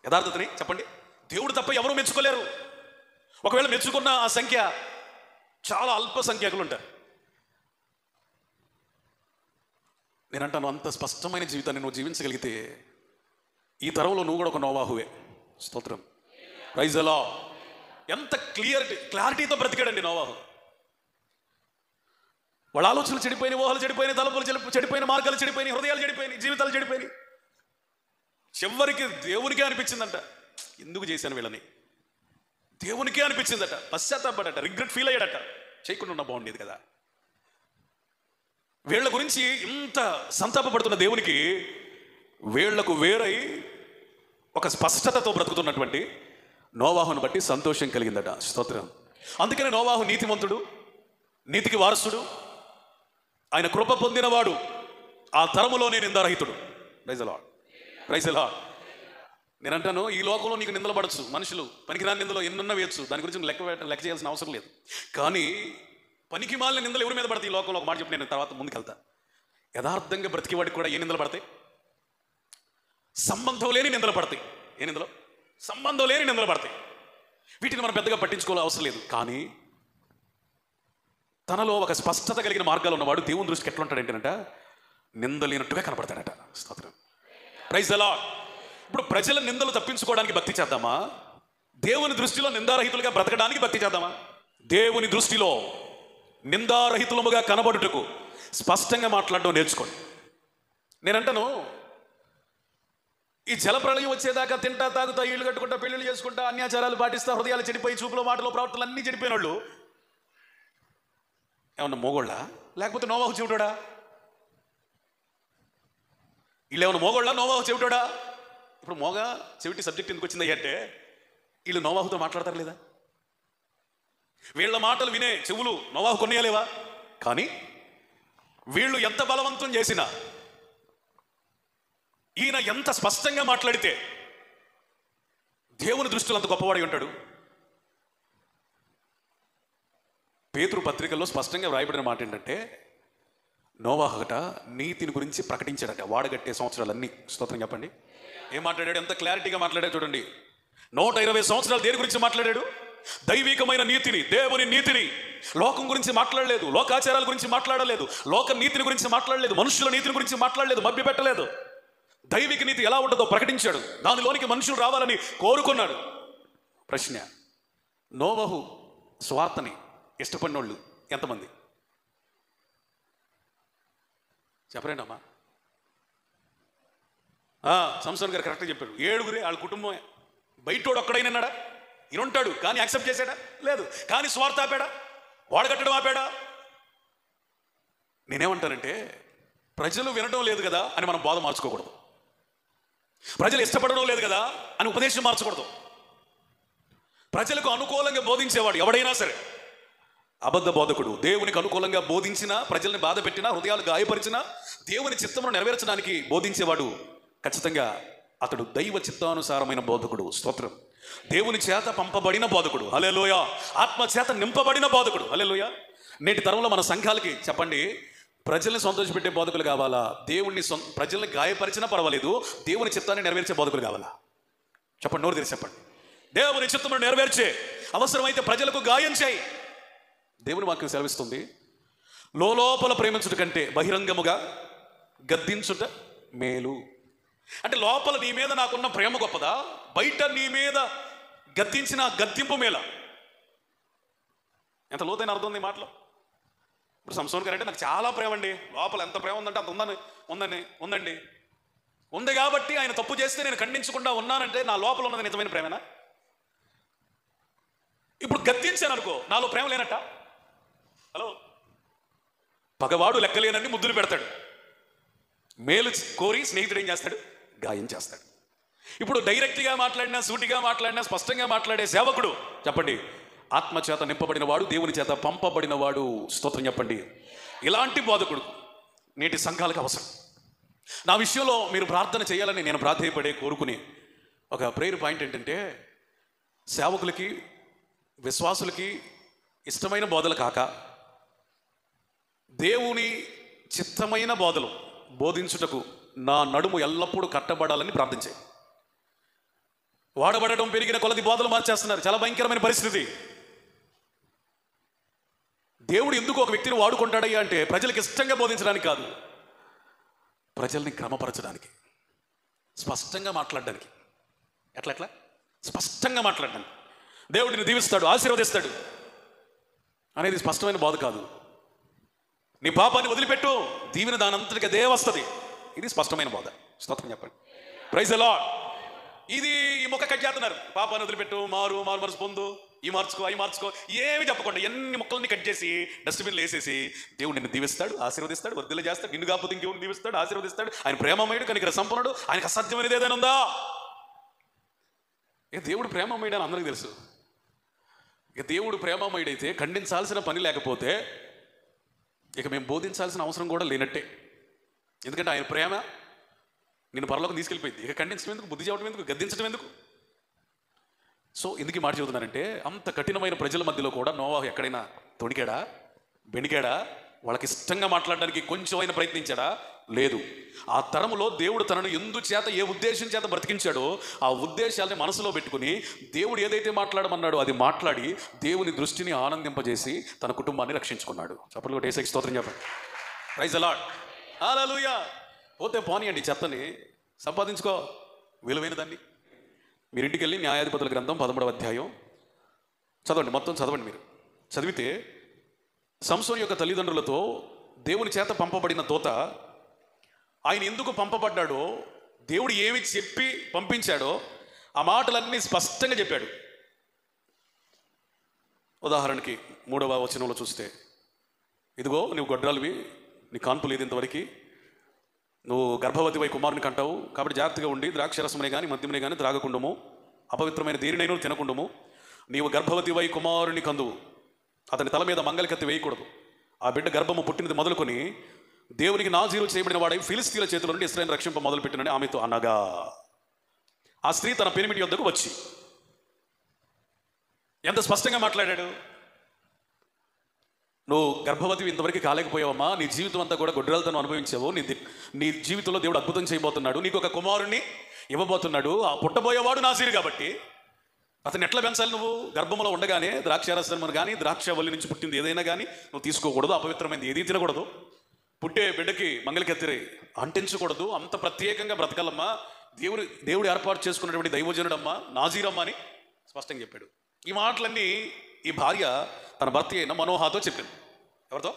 యథార్థతని చెప్పండి, దేవుడు తప్ప ఎవరు మెచ్చుకోలేరు. ఒకవేళ మెచ్చుకున్న ఆ సంఖ్య చాలా అల్ప సంఖ్యాకులు ఉంటారు. నేనంటాను, అంత స్పష్టమైన జీవితాన్ని నువ్వు జీవించగలిగితే ఈ తరంలో నువ్వు కూడా ఒక నోవాహువే. స్తోత్రం. Praise the Lord. ఎంత క్లారిటీతో బ్రతికాడండి నోవాహు. వాళ్ళ ఆలోచనలు చెడిపోయినాయి, ఊహలు చెడిపోయినాయి, తలపులు చెడిపోయిన, మార్గాలు చెడిపోయినాయి, హృదయాలు చెడిపోయినాయి, జీవితాలు చెడిపోయినాయి. చివరికి దేవునికే అనిపించిందంట, ఎందుకు చేశాను వీళ్ళని. దేవునికే అనిపించిందట, పశ్చాత్తాపడట, రిగ్రెట్ ఫీల్ అయ్యాడట. చేయకుండా ఉన్నా బాగుండేది కదా. వీళ్ళ గురించి ఇంత సంతాపపడుతున్న దేవునికి వీళ్లకు వేరై ఒక స్పష్టతతో బ్రతుకుతున్నటువంటి నోవాహును బట్టి సంతోషం కలిగిందట. స్తోత్రం. అందుకనే నోవాహు నీతిమంతుడు, నీతికి వారసుడు, ఆయన కృప పొందినవాడు, ఆ తరములోనే నిందారహితుడు. Praise the Lord. Praise the Lord. నేనంటాను, ఈ లోకంలో నీకు నిందలు పడచ్చు, మనుషులు పనికిరాని నిందలు ఎన్నన్నా వేయచ్చు, దాని గురించి లెక్క చేయాల్సిన అవసరం లేదు. కానీ పనికి మాలిన నిందలు ఎవరి మీద పడతాయి ఈ లోకంలో? ఒక మాట చెప్పి నేను తర్వాత ముందుకెళ్తా. యథార్థంగా బ్రతికేవాడికి కూడా ఏ నిందలు పడతాయి? సంబంధం లేని నిందలు పడతాయి. ఏ నిందలు? సంబంధం లేని నిందలు పడతాయి. వీటిని మనం పెద్దగా పట్టించుకోవాల్సిన అవసరం లేదు. కానీ తనలో ఒక స్పష్టత కలిగిన మార్గాలు ఉన్నవాడు దేవుని దృష్టికి ఎట్లా ఉంటాడంటేనంట, నిందలేనట్టుగా కనపడతాడట. స్తోత్రం. Praise the Lord. ఇప్పుడు ప్రజల నిందలు తప్పించుకోవడానికి భక్తి చేద్దామా? దేవుని దృష్టిలో నిందారహితులుగా బ్రతకడానికి భక్తి చేద్దామా? దేవుని దృష్టిలో నిందారహితులముగా కనబడుటకు స్పష్టంగా మాట్లాడడం నేర్చుకోండి. నేనంటాను, ఈ జలప్రళయం వచ్చేదాకా తింటా, తాగుతా, ఇళ్ళు కట్టుకుంటా, పెళ్లిళ్ళు చేసుకుంటా, అన్యాచారాలు పాటిస్తా, హృదయాలు చెడిపోయి, చూపులో, మాటలో, ప్రవర్తనలు అన్నీ చెడిపోయిన వాళ్ళు ఏమన్నా మోగోళ్ళా? లేకపోతే నోవాహు చెవిటోడా? వీళ్ళు ఏమన్నా మోగోళ్ళా, నోవాహు చెవిటోడా? ఇప్పుడు మోగా చెవిటి సబ్జెక్ట్ ఎందుకు వచ్చింది అంటే, వీళ్ళు నోవాహుతో మాట్లాడతారు లేదా? వీళ్ళ మాటలు వినే చెవులు నోవాహు కొనియలేవా? కానీ వీళ్ళు ఎంత బలవంతం చేసినా, ఈయన ఎంత స్పష్టంగా మాట్లాడితే దేవుని దృష్టిలో అంత గొప్పవాడి ఉంటాడు. పేతురు పత్రికల్లో స్పష్టంగా వ్రాయబడిన మాట ఏంటంటే, నోవాహుట నీతిని గురించి ప్రకటించాడట వాడగట్టే సంవత్సరాలన్నీ. స్తోత్రం చెప్పండి. ఏం మాట్లాడాడు? ఎంత క్లారిటీగా మాట్లాడాడు చూడండి. 120 సంవత్సరాలు దేని గురించి మాట్లాడాడు? దైవికమైన నీతిని, దేవుని నీతిని. లోకం గురించి మాట్లాడలేదు, లోకాచారాల గురించి మాట్లాడలేదు, లోక నీతిని గురించి మాట్లాడలేదు, మనుషుల నీతిని గురించి మాట్లాడలేదు, మభ్య పెట్టలేదు. దైవిక నీతి ఎలా ఉంటుందో ప్రకటించాడు. దానిలోనికి మనుషులు రావాలని కోరుకున్నాడు. ప్రశ్న, నోవహు స్వార్థని ఇష్టపడిన వాళ్ళు ఎంతమంది? చెప్పరండి అమ్మా. సంసోన్ గారు కరెక్ట్గా చెప్పారు. 7 వాళ్ళ కుటుంబమే. బయటోడు ఒక్కడైనా ఉన్నాడా? ఈయన ఉంటాడు కానీ యాక్సెప్ట్ చేశాడా? లేదు. కానీ స్వార్థ ఆపాడా? వాడగట్టడం ఆపాడా? నేనేమంటానంటే, ప్రజలు వినడం లేదు కదా అని మనం బోధ మార్చుకోకూడదు. ప్రజలు ఇష్టపడడం లేదు కదా అని ఉపదేశం మార్చకూడదు. ప్రజలకు అనుకూలంగా బోధించేవాడు ఎవడైనా సరే అబద్ధ బోధకుడు. దేవునికి అనుకూలంగా బోధించినా, ప్రజల్ని బాధ పెట్టినా, హృదయాలు గాయపరిచినా, దేవుని చిత్తమును నెరవేర్చడానికి బోధించేవాడు ఖచ్చితంగా అతడు దైవ చిత్తానుసారమైన బోధకుడు. స్తోత్రం. దేవుని చేత పంపబడిన బోధకుడు, హల్లెలూయా. ఆత్మ చేత నింపబడిన బోధకుడు, హల్లెలూయా. నేటి తరంలో మన సంఘాలకి చెప్పండి, ప్రజల్ని సంతోషపెట్టే బోధకులు కావాలా, దేవుణ్ణి ప్రజల్ని గాయపరిచినా పర్వాలేదు, దేవుని చిత్తాన్ని నెరవేర్చే బోధకులు కావాలా? చెప్పండి, నోరు తెరిచి చెప్పండి. దేవుని చిత్తమును నెరవేర్చే, అవసరమైతే ప్రజలకు గాయం చేయి. దేవుని వాక్యం సెలవిస్తుంది, లోపల ప్రేమించుట కంటే బహిరంగముగా గద్దించుట మేలు. అంటే లోపల నీ మీద నాకున్న ప్రేమ గొప్పదా, బయట నీ మీద గద్దించిన గద్దింపు మేల? ఎంత లోతైన అర్థం ఉంది ఈ మాటలో. ఇప్పుడు సంసోన్ గారు అంటే నాకు చాలా ప్రేమ అండి, లోపల ఎంత ప్రేమ ఉందంటే అంత ఉందండి. ఉంది కాబట్టి ఆయన తప్పు చేస్తే నేను ఖండించకుండా ఉన్నానంటే నా లోపల ఉన్నది నిజమైన ప్రేమనా? ఇప్పుడు గద్దించాను అనుకో, నాలో ప్రేమ లేనట్ట? హలో, పగవాడు లెక్కలేనని ముద్దులు పెడతాడు, మేలు కోరి స్నేహితుడు ఏం చేస్తాడు? గాయం చేస్తాడు. ఇప్పుడు డైరెక్ట్గా మాట్లాడినా, సూటిగా మాట్లాడినా, స్పష్టంగా మాట్లాడే సేవకుడు చెప్పండి, ఆత్మచేత నింపబడిన వాడు, దేవుని చేత పంపబడిన వాడు. స్తోత్రం చెప్పండి. ఇలాంటి బోధకుడు నేటి సంఘాలకు అవసరం. నా విషయంలో మీరు ప్రార్థన చేయాలని నేను ప్రాధేయపడే కోరుకునే ఒక ప్రేయర్ పాయింట్ ఏంటంటే, సేవకులకి, విశ్వాసులకి ఇష్టమైన బోధలు కాక దేవుని చిత్తమైన బోధలు బోధించుటకు నా నడుము ఎల్లప్పుడూ కట్టబడాలని ప్రార్థించే. వాడబడటం పెరిగిన కొలది బోధలు మార్చేస్తున్నారు, చాలా భయంకరమైన పరిస్థితి. దేవుడు ఎందుకు ఒక వ్యక్తిని వాడుకుంటాడయ్యా అంటే, ప్రజలకు ఇష్టంగా బోధించడానికి కాదు, ప్రజల్ని క్రమపరచడానికి, స్పష్టంగా మాట్లాడడానికి. ఎట్లా స్పష్టంగా మాట్లాడడానికి. దేవుడిని దీవిస్తాడు, ఆశీర్వదిస్తాడు అనేది స్పష్టమైన బోధ కాదు. నీ పాపాన్ని వదిలిపెట్టు, దీవెన దానంతటికి అదే వస్తుంది. ఇది స్పష్టమైన బోధ. స్తోత్రం చెప్పండి. Praise the Lord. ఇది ఈ మొక్క కట్ చేస్తున్నారు, పాపాన్ని వదిలిపెట్టు, మారు మనసు పొందు, ఈ మార్చుకో, అవి మార్చుకో, ఏమి చెప్పకుండా ఎన్ని మొక్కల్ని కట్ చేసి డస్ట్బిన్లు వేసేసి, దేవుడు నిన్ను దీవిస్తాడు, ఆశీర్వదిస్తాడు, వర్ధిల్ల చేస్తాడు, నిన్ను కాకపోతే ఇంకెవరిని దీవిస్తాడు, ఆశీర్వదిస్తాడు. ఆయన ప్రేమమయుడు, కనికర సంపన్నుడు, ఆయనకు అసాధ్యమైనది ఏదైనా ఉందా? దేవుడు ప్రేమమయుడు అని అందరికీ తెలుసు. ఇక దేవుడు ప్రేమమయుడైతే ఖండించాల్సిన పని లేకపోతే ఇక మేము బోధించాల్సిన అవసరం కూడా లేనట్టే. ఎందుకంటే ఆయన ప్రేమ నిన్ను పరలోకం తీసుకెళ్ళిపోయింది. ఇక ఖండించడం ఎందుకు, బుద్ధి చెప్పడం ఎందుకు, గద్దించడం ఎందుకు? సో ఎందుకు ఈ మాట చెబుతున్నానంటే, అంత కఠినమైన ప్రజల మధ్యలో కూడా నోవాహు ఎక్కడైనా తొణికాడా, బెణికాడా? వాళ్ళకి ఇష్టంగా మాట్లాడడానికి కొంచెమైనా ప్రయత్నించాడా? లేదు. ఆ తరములో దేవుడు తనను ఎందుచేత, ఏ ఉద్దేశం చేత బ్రతికించాడో ఆ ఉద్దేశాలని మనసులో పెట్టుకుని దేవుడు ఏదైతే మాట్లాడమన్నాడో అది మాట్లాడి దేవుని దృష్టిని ఆనందింపజేసి తన కుటుంబాన్ని రక్షించుకున్నాడు. చప్పట్లు కొట్టి యేసుకి స్తోత్రం చెప్పండి. Praise the Lord. హల్లెలూయా. పోతే పోనీయండి, చెత్తని సంపాదించుకో, విలువైన దాన్ని. మీరు ఇంటికి వెళ్ళి న్యాయాధిపతుల గ్రంథం 13వ అధ్యాయం చదవండి, మొత్తం చదవండి. మీరు చదివితే సంసోను యొక్క తల్లిదండ్రులతో దేవుని చేత పంపబడిన దూత ఆయన ఎందుకు పంపబడ్డాడో, దేవుడు ఏమి చెప్పి పంపించాడో ఆ మాటలన్నీ స్పష్టంగా చెప్పాడు. ఉదాహరణకి 3వ వచనంలో చూస్తే, ఇదిగో నువ్వు గొడ్రాలివి, నీ కాన్పు లేదు ఇంతవరకు, నువ్వు గర్భవతివై కుమారుని కంటావు, కాబట్టి జాగ్రత్తగా ఉండి ద్రాక్షరసమునే కానీ మద్యమునే కానీ త్రాగకుండము, అపవిత్రమైన దేనినైనా తినకుండము. నీవు గర్భవతివై కుమారుని కందువు, అతని తల మీద మంగళకత్తి వేయకూడదు. ఆ బిడ్డ గర్భము పుట్టినది మొదలుకొని దేవునికి నాజీరు చేయబడిన వాడై ఫిలిస్తీన్ల చేతుల నుండి ఇశ్రాయేలును రక్షింప మొదలుపెట్టినని ఆమెతో అనగా, ఆ స్త్రీ తన పెనిమిటి యొద్దకు వచ్చి, ఎంత స్పష్టంగా మాట్లాడాడు. నువ్వు గర్భవతివి ఇంతవరకు కాలేకపోయావమ్మా, నీ జీవితం అంతా కూడా గొడ్రాలతనం అనుభవించావు, నీ జీవితంలో దేవుడు అద్భుతం చేయబోతున్నాడు, నీకు ఒక కుమారుణ్ణి ఇవ్వబోతున్నాడు. ఆ పుట్టబోయేవాడు నాజీరు కాబట్టి అతను ఎట్లా పెంచాలి? నువ్వు గర్భంలో ఉండగానే ద్రాక్షారసమును కానీ ద్రాక్షవల్లి నుంచి పుట్టింది ఏదైనా కానీ నువ్వు తీసుకోకూడదు, అపవిత్రమైనది ఏదీ తినకూడదు, పుట్టే బిడ్డకి మంగళకత్తిరి అంటించకూడదు, అంత ప్రత్యేకంగా బ్రతకాలమ్మా, దేవుడు ఏర్పాటు చేసుకున్నటువంటి దైవజనుడమ్మా, నాజీరమ్మ అని స్పష్టంగా చెప్పాడు. ఈ మాటలన్నీ ఈ భార్య తన భర్త అయిన మనోహాతో చెప్పింది. ఎవరితో?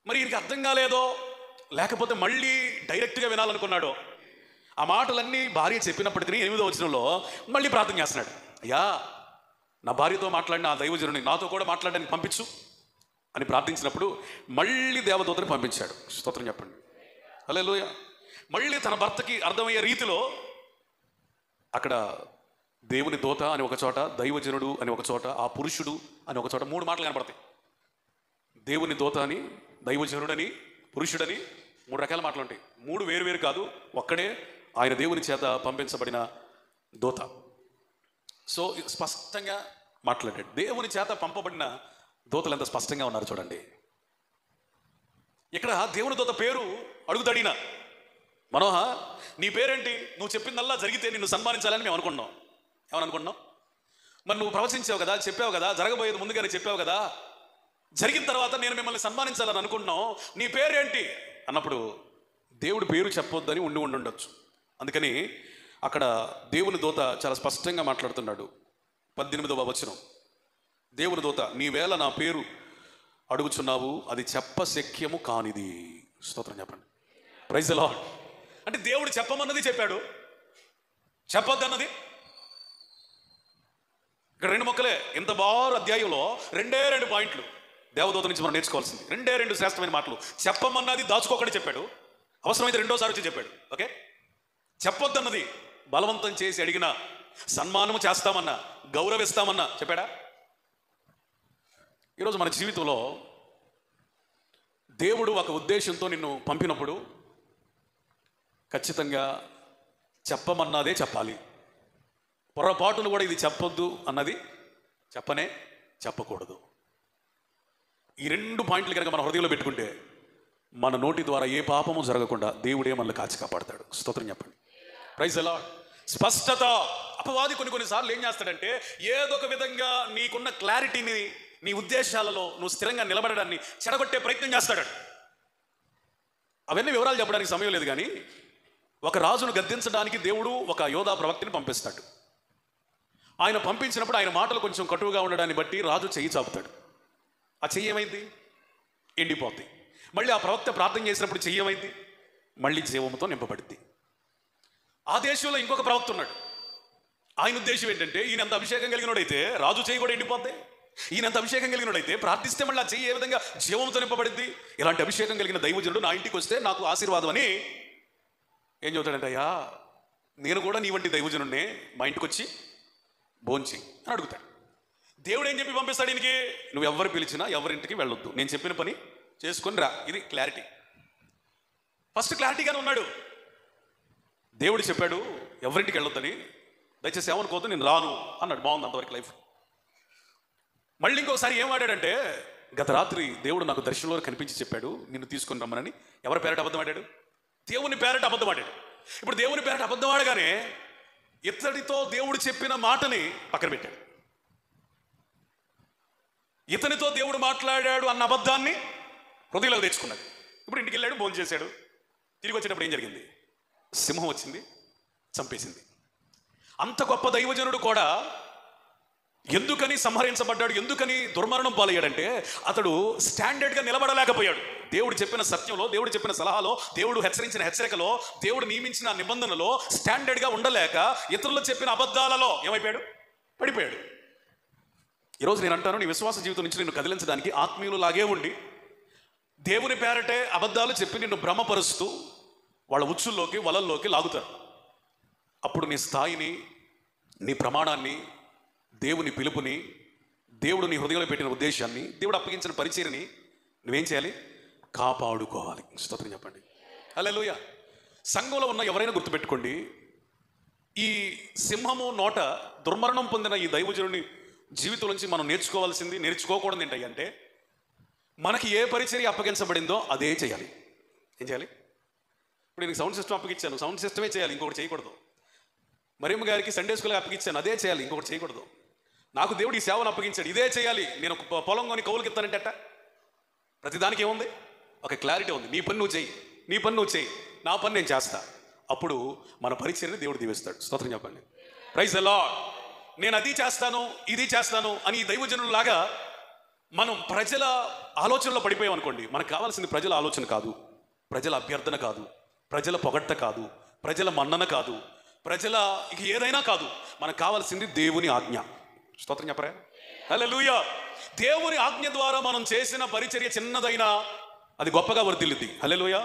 మరి ఈయనకి అర్థం కాలేదో, లేకపోతే మళ్ళీ డైరెక్ట్గా వినాలనుకున్నాడో. ఆ మాటలన్నీ భార్య చెప్పినప్పటికీ 8వ వచనంలో మళ్ళీ ప్రార్థన చేస్తున్నాడు. అయ్యా, నా భార్యతో మాట్లాడిన ఆ దైవజనుని నాతో కూడా మాట్లాడడానికి పంపించు అని ప్రార్థించినప్పుడు మళ్ళీ దేవదూతని పంపించాడు. స్తోత్రం చెప్పండి. హల్లెలూయా. మళ్ళీ తన భర్తకి అర్థమయ్యే రీతిలో అక్కడ దేవుని దూత అని ఒక చోట, దైవజనుడు అని ఒక చోట, ఆ పురుషుడు అని ఒక చోట 3 మాటలు కనపడతాయి. దేవుని దూత అని, దైవజనుడని, పురుషుడని 3 రకాల మాటలు ఉంటాయి. 3 వేరు కాదు, ఒక్కడే ఆయన దేవుని చేత పంపించబడిన దూత. సో స్పష్టంగా మాట్లాడాడు. దేవుని చేత పంపబడిన దూతలు ఎంత స్పష్టంగా ఉన్నారు చూడండి. ఇక్కడ దేవుని దూత పేరు అడుగుతాడిన, మనోహ నీ పేరేంటి, నువ్వు చెప్పిందల్లా జరిగితే నిన్ను సన్మానించాలని మేము అనుకున్నాం. ఏమని అనుకున్నాం? మరి నువ్వు ప్రవచించావు కదా, చెప్పావు కదా, జరగబోయేది ముందుగానే చెప్పావు కదా, జరిగిన తర్వాత నేను మిమ్మల్ని సన్మానించాలని అనుకుంటున్నాం, నీ పేరేంటి అన్నప్పుడు దేవుడి పేరు చెప్పొద్దని ఉండి ఉండొచ్చు. అందుకని అక్కడ దేవుని దూత చాలా స్పష్టంగా మాట్లాడుతున్నాడు. 18వ వచనం, దేవుని దూత నీవేళ నా పేరు అడుగుచున్నావు, అది చెప్పశక్యము కానిది. స్తోత్రం చెప్పండి. Praise the Lord. అంటే దేవుడు చెప్పమన్నది చెప్పాడు, చెప్పొద్దన్నది. ఇక్కడ 2 మొక్కలే. ఇంత బారు అధ్యాయంలో 2 పాయింట్లు దేవదూత నుంచి మనం నేర్చుకోవాల్సింది. 2 శ్రేష్టమైన మాటలు. చెప్పమన్నది దాచుకోకుండా చెప్పాడు, అవసరమైతే 2సారి వచ్చి చెప్పాడు. ఓకే, చెప్పొద్దన్నది బలవంతం చేసి అడిగినా, సన్మానము చేస్తామన్నా, గౌరవిస్తామన్నా చెప్పాడా? ఈరోజు మన జీవితంలో దేవుడు ఒక ఉద్దేశంతో నిన్ను పంపినప్పుడు ఖచ్చితంగా చెప్పమన్నదే చెప్పాలి. పొరపాటును కూడా ఇది చెప్పొద్దు అన్నది చెప్పకూడదు. ఈ 2 పాయింట్లు కనుక మన హృదయంలో పెట్టుకుంటే మన నోటి ద్వారా ఏ పాపము జరగకుండా దేవుడే మనల్ని కాచి కాపాడతాడు. స్తోత్రం చెప్పండి. Praise the Lord. స్పష్టత. అపవాది కొన్నిసార్లు ఏం చేస్తాడంటే ఏదో ఒక విధంగా నీకున్న క్లారిటీని, నీ ఉద్దేశాలలో నువ్వు స్థిరంగా నిలబడడాన్ని చెడగొట్టే ప్రయత్నం చేస్తాడు. అవన్నీ వివరాలు చెప్పడానికి సమయం లేదు, కానీ ఒక రాజును గద్దించడానికి దేవుడు ఒక యోధా ప్రవక్తని పంపిస్తాడు. ఆయన పంపించినప్పుడు ఆయన మాటలు కొంచెం కటువుగా ఉండడాన్ని బట్టి రాజు చెయ్యి చాపుతాడు. ఆ చెయ్యి ఏమైంది? ఎండిపోద్ది. మళ్ళీ ఆ ప్రవక్త ప్రార్థన చేసినప్పుడు చెయ్యి ఏమైంది? మళ్ళీ జీవంతో నింపబడింది. ఆ దేశంలో ఇంకొక ప్రవక్త ఉన్నాడు. ఆయన ఉద్దేశం ఏంటంటే ఈయనంత అభిషేకం కలిగినోడైతే రాజు చెయ్యి కూడా ఎండిపోద్ది, ఈయనంత అభిషేకం కలిగినోడైతే ప్రార్థిస్తే మళ్ళీ ఆ చెయ్యి ఏ విధంగా జీవంతో నింపబడింది? ఇలాంటి అభిషేకం కలిగిన దైవజనుడు నా ఇంటికి వస్తే నాకు ఆశీర్వాదం అని ఏం చెబుతాడంటే, అయ్యా నేను కూడా నీ వంటి దైవజనుడినే, మా ఇంటికి వచ్చి భోంచి అని అడుగుతాడు. దేవుడు ఏం చెప్పి పంపిస్తాడు ఈయనకి? నువ్వు ఎవరు పిలిచినా ఎవరింటికి వెళ్ళొద్దు, నేను చెప్పిన పని చేసుకొని రా. ఇది క్లారిటీ. ఫస్ట్ క్లారిటీగానే ఉన్నాడు. దేవుడు చెప్పాడు ఎవరింటికి వెళ్ళొద్దని, దయచేసి ఏమనుకోవద్దు, నేను రాను అన్నాడు. బాగుంది అంతవరకు లైఫ్. మళ్ళీ ఇంకోసారి ఏం వాడాడంటే, గత రాత్రి దేవుడు నాకు దర్శనంలో కనిపించి చెప్పాడు నిన్ను తీసుకొని రమ్మనని. ఎవరి పేరట అబద్ధం ఆడాడు? దేవుని పేరట అబద్ధం ఆడాడు. ఇప్పుడు దేవుని పేరట అబద్ధం ఆడగానే ఇతడితో దేవుడు చెప్పిన మాటని పక్కన పెట్టాడు. ఇతనితో దేవుడు మాట్లాడాడు అన్న అబద్ధాన్ని హృదయంలోకి తెచ్చుకున్నాడు. ఇప్పుడు ఇంటికి వెళ్ళాడు, భోజనం చేశాడు. తిరిగి వచ్చేటప్పుడు ఏం జరిగింది? సింహం వచ్చింది, చంపేసింది. అంత గొప్ప దైవజనుడు కూడా ఎందుకని సంహరించబడ్డాడు, ఎందుకని దుర్మరణం పాలయ్యాడంటే అతడు స్టాండర్డ్గా నిలబడలేకపోయాడు. దేవుడు చెప్పిన సత్యంలో, దేవుడు చెప్పిన సలహాలో, దేవుడు హెచ్చరించిన హెచ్చరికలో, దేవుడు నియమించిన నిబంధనలో స్టాండర్డ్గా ఉండలేక ఇతరులు చెప్పిన అబద్ధాలలో ఏమైపోయాడు? పడిపోయాడు. ఈరోజు నేను అంటాను, నీ విశ్వాస జీవితం నుంచి నిన్ను కదిలించడానికి ఆత్మీయులు లాగే ఉండి దేవుని పేరటే అబద్ధాలు చెప్పి నిన్ను భ్రమపరుస్తూ వాళ్ళ ఉచ్చుల్లోకి, వలల్లోకి లాగుతారు. అప్పుడు నీ స్థాయిని, నీ ప్రమాణాన్ని, దేవుని పిలుపుని, దేవుడు నీ హృదయంలో పెట్టిన ఉద్దేశాన్ని, దేవుడు అప్పగించిన పరిచర్ని నువ్వేం చేయాలి? కాపాడుకోవాలి. స్తోత్రం చెప్పండి. హల్లెలూయా. సంఘంలో ఉన్న ఎవరైనా గుర్తుపెట్టుకోండి, ఈ సింహము నోట దుర్మరణం పొందిన ఈ దైవజనుని జీవితం నుంచి మనం నేర్చుకోకూడదు ఏంటి అంటే, మనకి ఏ పరిచర్య అప్పగించబడిందో అదే చేయాలి. ఏం చేయాలి? ఇప్పుడు నేను సౌండ్ సిస్టమ్ అప్పగించాను, సౌండ్ సిస్టమే చేయాలి, ఇంకొకటి చేయకూడదు. మరియమ్మ గారికి సండే స్కూల్గా అప్పగించాను, అదే చేయాలి, ఇంకొకటి చేయకూడదు. నాకు దేవుడు ఈ సేవను అప్పగించాడు, ఇదే చేయాలి. నేను పొలం కొని కౌలుకి ఇస్తానంటే అట్ట ప్రతిదానికి ఏముంది? ఒక క్లారిటీ ఉంది. నీ పని నువ్వు చెయ్యి, నీ పని నువ్వు చెయ్యి, నా పని నేను చేస్తా. అప్పుడు మన పరిచర్ని దేవుడు దీవిస్తాడు. స్తోత్రం చెప్పండి. Praise the Lord. నేను అది చేస్తాను, ఇది చేస్తాను అని ఈ దైవజనులాగా మనం ప్రజల ఆలోచనలో పడిపోయాం అనుకోండి. మనకు కావాల్సింది ప్రజల ఆలోచన కాదు, ప్రజల అభ్యర్థన కాదు, ప్రజల పొగడ్త కాదు, ప్రజల మన్నన కాదు, ప్రజల ఇక ఏదైనా కాదు. మనకు కావాల్సింది దేవుని ఆజ్ఞ. స్తోత్రం చెప్పరా? హల్లెలూయా. దేవుని ఆజ్ఞ ద్వారా మనం చేసిన పరిచర్య చిన్నదైనా అది గొప్పగా వర్ధిల్లుద్ది. హల్లెలూయా.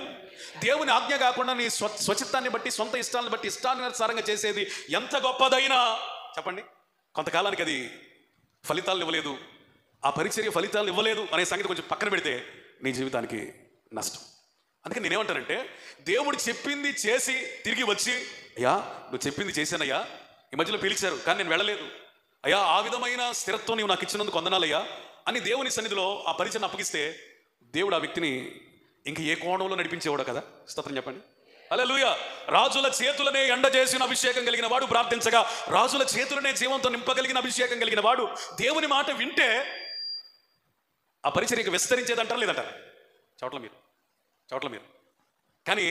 దేవుని ఆజ్ఞ కాకుండా నీ స్వచిత్తాన్ని బట్టి, సొంత ఇష్టాలను బట్టి, ఇష్టానుసారంగా చేసేది ఎంత గొప్పదైనా చెప్పండి, కొంతకాలానికి అది ఫలితాలను ఇవ్వలేదు, ఆ పరిచర్య ఫలితాలను ఇవ్వలేదు అనే సంగతి కొంచెం పక్కన పెడితే నీ జీవితానికి నష్టం. అందుకని నేనేమంటానంటే, దేవుడు చెప్పింది చేసి తిరిగి వచ్చి, అయ్యా నువ్వు చెప్పింది చేశానయ్యా, ఈ మధ్యలో పిలిచారు కానీ నేను వెళ్ళలేదు, అయ్యా ఆ విధమైన స్థిరత్వం నీవు నాకు ఇచ్చినందుకు వందనాలయ్యా అని దేవుని సన్నిధిలో ఆ పరిచయం అప్పగిస్తే దేవుడు ఆ వ్యక్తిని ఇంక ఏ కోణంలో నడిపించేవాడు కదా. స్తోత్రం చెప్పండి. హల్లెలూయా. రాజుల చేతులనే ఎండ చేసిన అభిషేకం కలిగిన వాడు ప్రార్థించగా, రాజుల చేతులనే జీవంతో నింపగలిగిన అభిషేకం కలిగిన వాడు దేవుని మాట వింటే ఆ పరిచర్యకు విస్తరించేదంటారా లేదంటారా? చోట్ల మీరు కానీ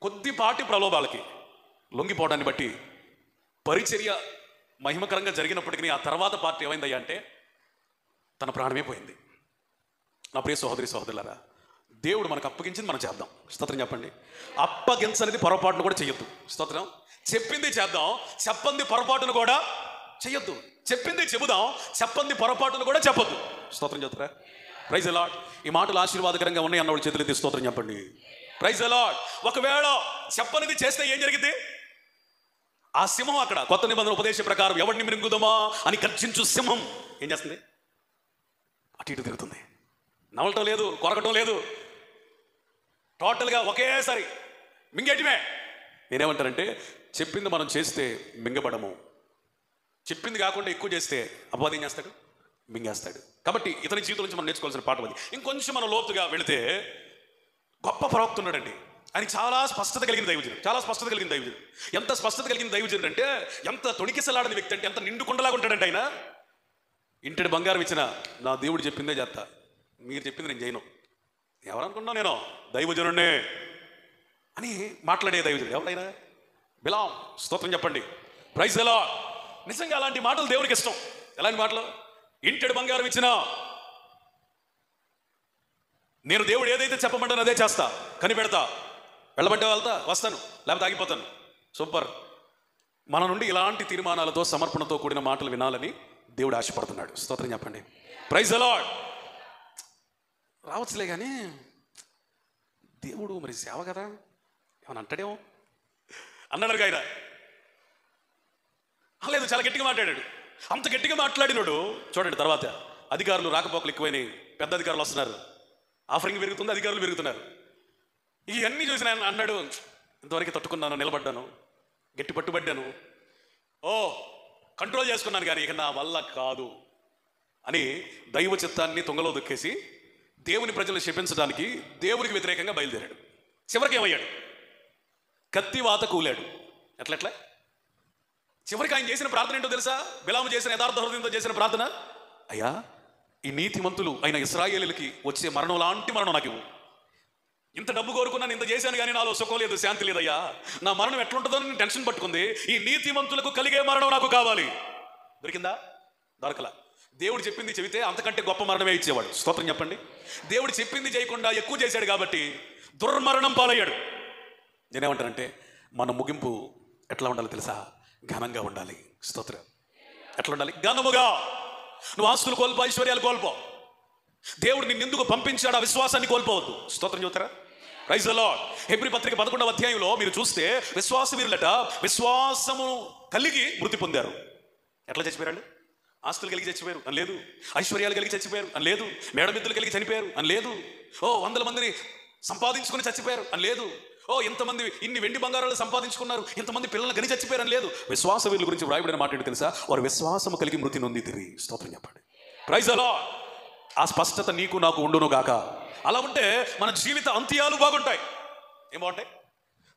కొద్దిపాటి ప్రలోభాలకి లొంగిపోవడాన్ని బట్టి పరిచర్య మహిమకరంగా జరిగినప్పటికీ ఆ తర్వాత పార్టీ ఏమైందయ్యా అంటే తన ప్రాణమే పోయింది. నా ప్రియ సహోదరి సహోదరులారా, దేవుడు మనకు అప్పగించింది మనం చేద్దాం. స్తోత్రం చెప్పండి. అప్పగించనిది పొరపాటును కూడా చెయ్యొద్దు. స్తోత్రం. చెప్పింది చేద్దాం, చెప్పంది పొరపాటును కూడా చెయ్యొద్దు. చెప్పింది చెబుదాం, చెప్పంది పొరపాటును కూడా చెప్పొద్దు. స్తోత్రం చెప్తారా? Praise the Lord. ఈ మాటలు ఆశీర్వాదకరంగా ఉన్నాయి అన్నవాళ్ళు చేతులెత్తి స్తోత్రం చెప్పండి. Praise the Lord. ఒకవేళ చెప్పనిది చేస్తే ఏం జరిగింది? ఆ సింహం అక్కడ కొత్త నిబంధన ఉపదేశ ప్రకారం ఎవరిని మృంగుదమా అని గర్జించు సింహం ఏం చేస్తుంది? అటు ఇటు తిరుగుతుంది. నవలటం లేదు, కొరకటం లేదు, టోటల్గా ఒకేసారి మింగేటివే. నేనేమంటానంటే చెప్పింది మనం చేస్తే మింగబడము, చెప్పింది కాకుండా ఎక్కువ చేస్తే అపవాది ఏం చేస్తాడు? మింగేస్తాడు. కాబట్టి ఇతని జీవితం నుంచి మనం నేర్చుకోవాల్సిన పాఠం అది. ఇంకొంచెం మనం లోతుగా వెళితే గొప్ప ప్రవక్త ఉన్నాడండి. ఆయన చాలా స్పష్టత కలిగిన దైవజనుడు, చాలా స్పష్టత కలిగిన దైవజనుడు. ఎంత స్పష్టత కలిగిన దైవజనుడు అంటే ఎంత తొణికిసలాడని వ్యక్తి అంటే ఎంత నిండుకుండలాగా ఉంటాడంటే ఆయన ఇంటిని బంగారం ఇచ్చిన నా దేవుడు చెప్పిందే చేస్తా, మీరు చెప్పింది నేను చేయను. ఎవరనుకున్నా నేను దైవజనుడినే అని మాట్లాడే దైవజనుడు ఎవరైనా బిలాం. స్తోత్రం చెప్పండి. Praise the Lord. నిజంగా అలాంటి మాటలు దేవుడికి ఇష్టం. ఎలాంటి మాటలు? ఇంటిని బంగారం ఇచ్చినా నేను దేవుడు ఏదైతే చెప్పమంటానో అదే చేస్తా, కనిపెడతా, వెళ్ళమంటే వెళ్తా, వస్తాను, లేకపోతే ఆగిపోతాను. సూపర్. మన నుండి ఇలాంటి తీర్మానాలతో సమర్పణతో కూడిన మాటలు వినాలని దేవుడు ఆశపడుతున్నాడు. స్తోత్రం చెప్పండి. Praise the lord. రావచ్చులే కానీ దేవుడు మరి సేవ కదా ఏమని అంటాడేమో అన్నాడు ఆయన. లేదు, చాలా గట్టిగా మాట్లాడాడు. అంత గట్టిగా మాట్లాడినాడు చూడండి. తర్వాత అధికారులు రాకపోకలు ఎక్కువైనాయి, పెద్ద అధికారులు వస్తున్నారు, ఆఫరింగ్ పెరుగుతుంది, అధికారులు పెరుగుతున్నారు. ఇవన్నీ చూసిన ఆయన అన్నాడు, ఇంతవరకు తట్టుకున్నాను, నిలబడ్డాను, గట్టి పట్టుబడ్డాను, కంట్రోల్ చేసుకున్నాను, కానీ ఇక నా వల్ల కాదు అని దైవ చిత్తాన్ని తుంగలో దొక్కేసి దేవుని ప్రజలను శపించడానికి దేవునికి వ్యతిరేకంగా బయలుదేరాడు. చివరికి ఏమయ్యాడు? కత్తివాత కూలాడు. ఎట్లా చివరికి ఆయన చేసిన ప్రార్థన ఏంటో తెలుసా? బిలాము చేసిన యథార్థ హృదయంతో చేసిన ప్రార్థన, అయ్యా ఈ నీతిమంతులు అయిన ఇశ్రాయేలీయులకి వచ్చే మరణం లాంటి మరణం నాకు ఇవ్వు. ఇంత డబ్బు కోరుకున్నాను, ఇంత చేశాను, కానీ నాలో సుఖం లేదు, శాంతి లేదయ్యా. నా మరణం ఎట్లుంటుందో నేను టెన్షన్ పట్టుకుంది. ఈ నీతిమంతులకు కలిగే మరణం నాకు కావాలి. దొరికిందా? దొరకలా. దేవుడు చెప్పింది చెబితే అంతకంటే గొప్ప మరణమే ఇచ్చేవాడు. స్తోత్రం చెప్పండి. దేవుడు చెప్పింది చేయకుండా ఎక్కువ చేశాడు కాబట్టి దుర్మరణం పాలయ్యాడు. నేనేమంటానంటే మన ముగింపు ఎట్లా ఉండాలి తెలుసా? ఘనంగా ఉండాలి. స్తోత్రం. ఎట్లా ఉండాలి? ఘనముగా. నువ్వు ఆస్తులు కోల్పో, ఐశ్వర్యాలు కోల్పో, దేవుడు నిన్ను ఎందుకు పంపించాడు ఆ విశ్వాసాన్ని కోల్పోవద్దు. స్తోత్రం చూస్తారా? Praise the lord. హెబ్రీ పత్రిక 11వ అధ్యాయంలో మీరు చూస్తే విశ్వాస వీరులట విశ్వాసము కలిగి మృతి పొందారు. ఎట్లా చచ్చిపోయారు? ఆస్తులు కలిగి చచ్చిపోయారు అని లేదు, ఐశ్వర్యాలు కలిగి చచ్చిపోయారు అని లేదు, మేడమిద్దులు కలిగి చనిపోయారు అని లేదు, 100 మందిని సంపాదించుకుని చచ్చిపోయారు అని లేదు, ఇంతమంది ఇన్ని వెండి బంగారాలు సంపాదించుకున్నారు, ఇంతమంది పిల్లలు గని చచ్చిపోయారు అని లేదు. విశ్వాస వీరుల గురించి వ్రాయబడిన మాట ఏంటో తెలుసా? వారు విశ్వాసము కలిగి మృతి నొందితిరి. స్తోత్రం చెప్పండి. Praise the Lord. ఆ స్పష్టత నీకు నాకు ఉండును గాక. అలా ఉంటే మన జీవిత అంత్యాలు బాగుంటాయి. ఏం బాగుంటాయి?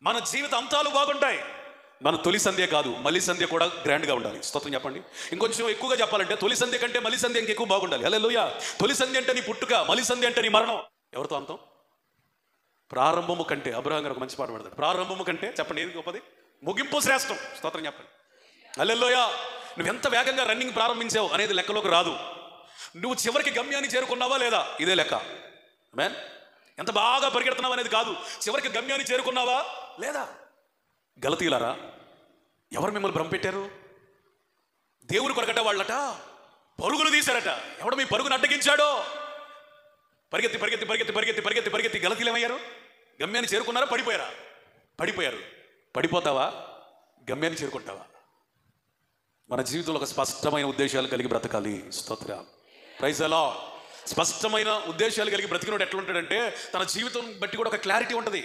మన జీవిత అంతాలు బాగుంటాయి. మన తొలి సంధ్య కాదు, మలి సంధ్య కూడా గ్రాండ్గా ఉండాలి. స్తోత్రం చెప్పండి. ఇంకొంచెం ఎక్కువగా చెప్పాలంటే తొలి సంధ్య కంటే మలి సంధ్య ఇంకెక్కువ బాగుండాలి. హల్లెలూయా. తొలి సంధ్య అంటే నీ పుట్టుక, మలి సంధ్య అంటే నీ మరణం. ఎవరితో అంతం? ప్రారంభము కంటే. అబ్రహాం గారు ఒక మంచి పాట పాడతాడు. ప్రారంభము కంటే చెప్పండి ఏది గొప్పది? ముగింపు శ్రేష్టం. స్తోత్రం చెప్పండి. హల్లెలూయా. నువ్వు ఎంత వేగంగా రన్నింగ్ ప్రారంభించావు అనేది లెక్కలోకి రాదు. నువ్వు చివరికి గమ్యాన్ని చేరుకున్నావా లేదా, ఇదే లెక్క. ఆమేన్. ఎంత బాగా పరిగెడుతున్నావు అనేది కాదు, చివరికి గమ్యాన్ని చేరుకున్నావా లేదా. గలతీయులారా, ఎవరు మిమ్మల్ని భ్రమపెట్టారు? దేవుని కొరకట వాళ్ళట పరుగులు తీశారట. ఎవడు మీ పరుగును అడ్డగించాడో? పరిగెత్తి పరిగెత్తి పరిగెత్తి పరిగెత్తి పరిగెత్తి పరిగెత్తి గలతీలు ఏమయ్యారు? గమ్యాన్ని చేరుకున్నారా? పడిపోయారా? పడిపోయారు. పడిపోతావా? గమ్యాన్ని చేరుకుంటావా? మన జీవితంలో ఒక స్పష్టమైన ఉద్దేశాలు కలిగి బ్రతకాలి. స్తోత్రం. Praise the Lord. స్పష్టమైన ఉద్దేశాలు కలిగి బ్రతికినోడు ఎట్లా ఉంటాడంటే తన జీవితం బట్టి కూడా ఒక క్లారిటీ ఉంటుంది.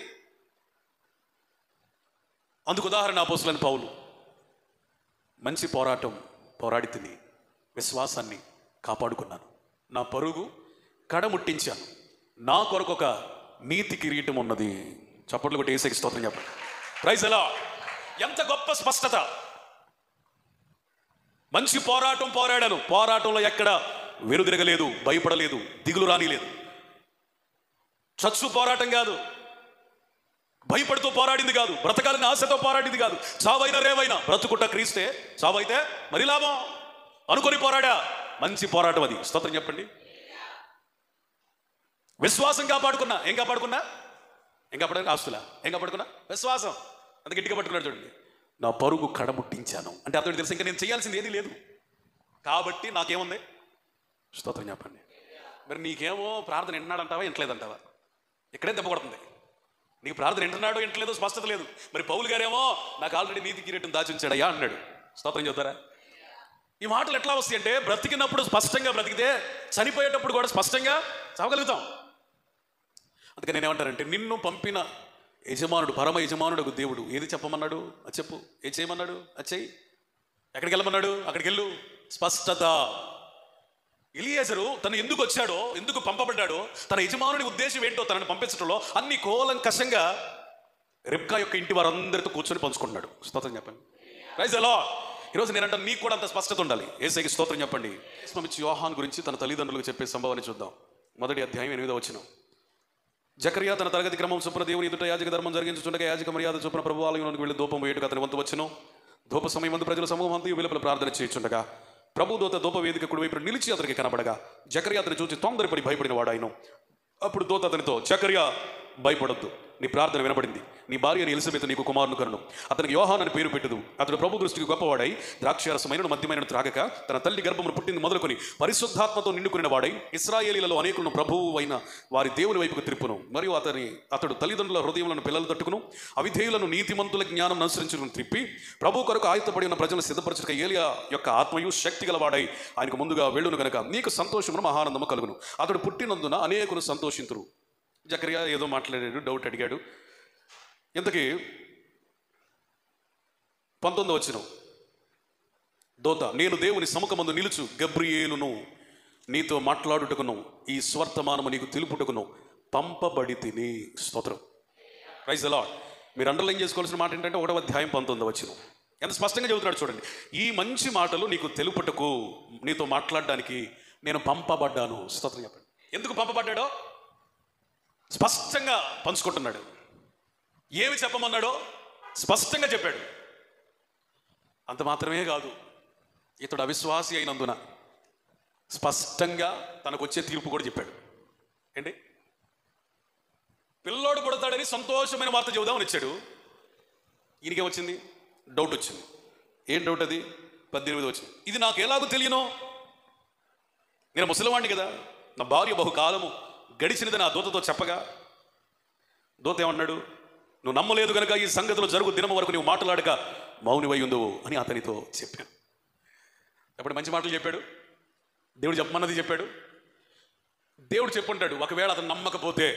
అందుకు ఉదాహరణ అపోస్తలుడైన పౌలు. మంచి పోరాటం పోరాడి తిని విశ్వాసాన్ని కాపాడుకున్నాను, నా పరుగు కడముట్టించాను, నా కొరకు ఒక నీతి కిరీటం ఉన్నది. చప్పట్లు కొట్టి యేసుకి స్తోత్రం చెప్పండి. ప్రైజ్ ఎలా! ఎంత గొప్ప స్పష్టత! మంచి పోరాటం పోరాడాను, పోరాటంలో ఎక్కడ వెనుదిరగలేదు, భయపడలేదు, దిగులు రానిలేదు. చచ్చు పోరాటం కాదు, భయపడుతూ పోరాడింది కాదు, బ్రతకాలని ఆశతో పోరాడింది కాదు. చావైనా రేవైనా బ్రతుకుట క్రీస్తే, చావైతే మరి లాభం అనుకొని పోరాడా. మంచి పోరాటం అది. స్తోత్రం చెప్పండి. విశ్వాసం కాపాడుకున్నా. ఏం కాపాడుకున్నా? ఏం కాపాడు? ఆస్తులా? ఏం కాపాడుకున్నా? విశ్వాసం. అంత గట్టిగా పట్టుకున్నాడు చూడండి. నా పరుగు కడముట్టించాను అంటే అతడు తెలుసు, ఇంకా నేను చేయాల్సింది ఏది లేదు కాబట్టి నాకేముంది? స్తోత్రం చెప్పండి. మరి నీకేమో ప్రార్థన వింటున్నాడంటావా వింటలేదంటావా? ఇక్కడే దెబ్బ కొడుతుంది. నీకు ప్రార్థన వింటున్నాడో వింటలేదో స్పష్టత లేదు. మరి పౌలు గారేమో నాకు ఆల్రెడీ నీతి కిరీటం దాచించాడయ్యా అన్నాడు. స్తోత్రం చెప్తారా? ఈ మాటలు ఎట్లా వస్తాయి అంటే, బ్రతికినప్పుడు స్పష్టంగా బ్రతికితే చనిపోయేటప్పుడు కూడా స్పష్టంగా చదవగలుగుతాం. అందుకని నేనేమంటానంటే, నిన్ను పంపిన యజమానుడు, పరమ యజమానుడు దేవుడు ఏది చెప్పమన్నాడు అది చెప్పు, ఏది చేయమన్నాడు అది చెయ్యి, ఎక్కడికి వెళ్ళమన్నాడు అక్కడికి వెళ్ళు. స్పష్టత. ఎలియేజరు తను ఎందుకు వచ్చాడో, ఎందుకు పంపబడ్డాడో, తన యజమానుడి ఉద్దేశం ఏంటో తనని పంపించడంలో అన్ని కూలంకషంగా రిబ్కా యొక్క ఇంటి వారందరితో కూర్చొని పంచుకుంటున్నాడు. స్తోత్రం చెప్పండి. Praise the Lord. ఈరోజు నేనంటే నీకు కూడా అంత స్పష్టత ఉండాలి. యేసయ్యకి స్తోత్రం చెప్పండి. యోహాను గురించి తన తల్లిదండ్రులకు చెప్పే సంభవాన్ని చూద్దాం. 1వ అధ్యాయం 8వ వచనం. జకర్యా తన తరగతి క్రమం చొప్పున దేవుని ఎదుట యాజక ధర్మం జరిగించుచుండగా యాజక మర్యాద చొప్పున ప్రభు ఆలయంలోకి వెళ్ళి ధూపం వేయటకు అతని వంతు వచ్చెను. ధూప సమయం ముందు ప్రజల సమూహం అంతా వెలుపల ప్రార్థన చేయుచుండగా ప్రభు దూత ధూప వేదిక కుడి వైపు నిలిచి అతనికి కనబడగా జకర్యా అతని చూసి తొందరపడి భయపడిన వాడాయను. అప్పుడు దూత అతనితో, జకర్యా భయపడొద్దు, నీ ప్రార్థన వినబడింది, నీ భార్య అయిన ఎలిజబెత్ నీకు కుమారుని కనును, అతనికి యోహాను అని పేరు పెట్టదు. అతడు ప్రభు దృష్టికి గొప్పవాడై ద్రాక్షారసమైన మద్యమైన త్రాగక తన తల్లి గర్భమును పుట్టింది మొదలుకొని పరిశుద్ధాత్మతో నిండుకున్న వాడై ఇశ్రాయేలీలలో అనేకులను ప్రభువు అయిన వారి దేవుని వైపుకు త్రిప్పును. మరియు అతడు తల్లిదండ్రుల హృదయములను పిల్లలు తట్టుకును, అవిధేయులను నీతిమంతుల జ్ఞానం అనుసరించును త్రిప్పి ప్రభు కొరకు ఆయత్తపడి ఉన్న ప్రజలను సిద్ధపరచక ఏలియా యొక్క ఆత్మయు శక్తి గలవాడై ఆయనకు ముందుగా వెళ్ళును గనక నీకు సంతోషమును మహానందము కలుగును. అతడు పుట్టినందున అనేకులు సంతోషింతురు. జకర్యా ఏదో మాట్లాడాడు, డౌట్ అడిగాడు. ఇంతకీ 19వ వచనం. దూత, నేను దేవుని సముఖమందు నిలుచు గబ్రియేలును నీతో మాట్లాడుటకును ఈ స్వర్తమానము నీకు తెలుపుటకును పంపబడి తిని. స్తోత్రం. Praise the Lord. మీరు అండర్లైన్ చేసుకోవాల్సిన మాట ఏంటంటే 1వ అధ్యాయం 19వ వచనం. ఎంత స్పష్టంగా చెబుతున్నాడు చూడండి. ఈ మంచి మాటలు నీకు తెలుపుటకు, నీతో మాట్లాడడానికి నేను పంపబడ్డాను. స్తోత్రం చెప్పండి. ఎందుకు పంపబడ్డాడో స్పష్టంగా పంచుకుంటున్నాడు. ఏమి చెప్పమన్నాడో స్పష్టంగా చెప్పాడు. అంత మాత్రమే కాదు, ఇతడు అవిశ్వాసి అయినందున స్పష్టంగా తనకు వచ్చే తీర్పు కూడా చెప్పాడు. ఏంటి? పిల్లోడు పుడతాడని సంతోషమైన వార్త చెబుదామని ఇచ్చాడు. ఈయనకేమొచ్చింది? డౌట్ వచ్చింది. ఏం డౌట్ అది? 18వ వచ్చింది. ఇది నాకు ఎలాగో తెలియను, నేను ముసలివాణ్ణి కదా, నా భార్య బహుకాలము గడిచినది నా దూతతో చెప్పగా, దూత ఏమన్నాడు? నువ్వు నమ్మలేదు కనుక ఈ సంగతులు జరుగు దినం వరకు నువ్వు మాట్లాడక మౌనివై ఉందువు అని అతనితో చెప్పాను. ఎప్పుడు మంచి మాటలు చెప్పాడు, దేవుడు చెప్పమన్నది చెప్పాడు. దేవుడు చెప్పుంటాడు, ఒకవేళ అతను నమ్మకపోతే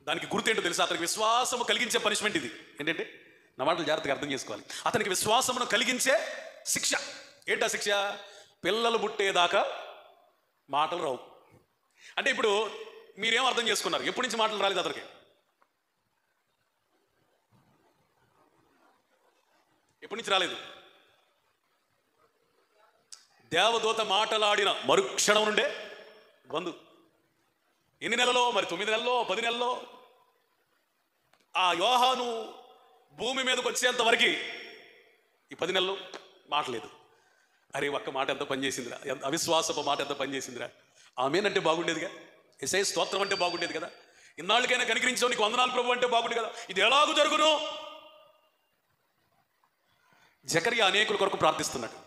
దానికి గుర్తేంటో తెలుసా? అతనికి విశ్వాసము కలిగించే పనిష్మెంట్ ఇది. ఏంటంటే, నా మాటలు జాగ్రత్తగా అర్థం చేసుకోవాలి. అతనికి విశ్వాసమును కలిగించే శిక్ష. ఏంటా శిక్ష? పిల్లలు పుట్టేదాకా మాటలు రావు. అంటే ఇప్పుడు మీరేం అర్థం చేసుకున్నారు? ఎప్పటి నుంచి మాటలు రాలేదు అతనికి? ఎప్పటి నుంచి రాలేదు? దేవదూత మాటలాడిన మరుక్షణం నుండే బంధు. ఎన్ని నెలలో? మరి 9 నెలల్లో, 10 నెలల్లో. ఆ యోహాను భూమి మీదకి వచ్చేంత వరకు ఈ 10 నెలలు మాటలేదు. అరే, ఒక్క మాట ఎంత పనిచేసిందిరా, అవిశ్వాసపు మాట ఎంత పనిచేసిందిరా. ఆమేనంటే బాగుండేదిగా, యేసయ్య స్తోత్రం అంటే బాగుండేది కదా, ఇన్నాళ్ళకైనా కనికరించావు, నీకు వందనాలు ప్రభు అంటే బాగుండేది కదా. ఇది ఎలాగూ జరుగును? జకర్యా అనేకుల కొరకు ప్రార్థిస్తున్నాడు,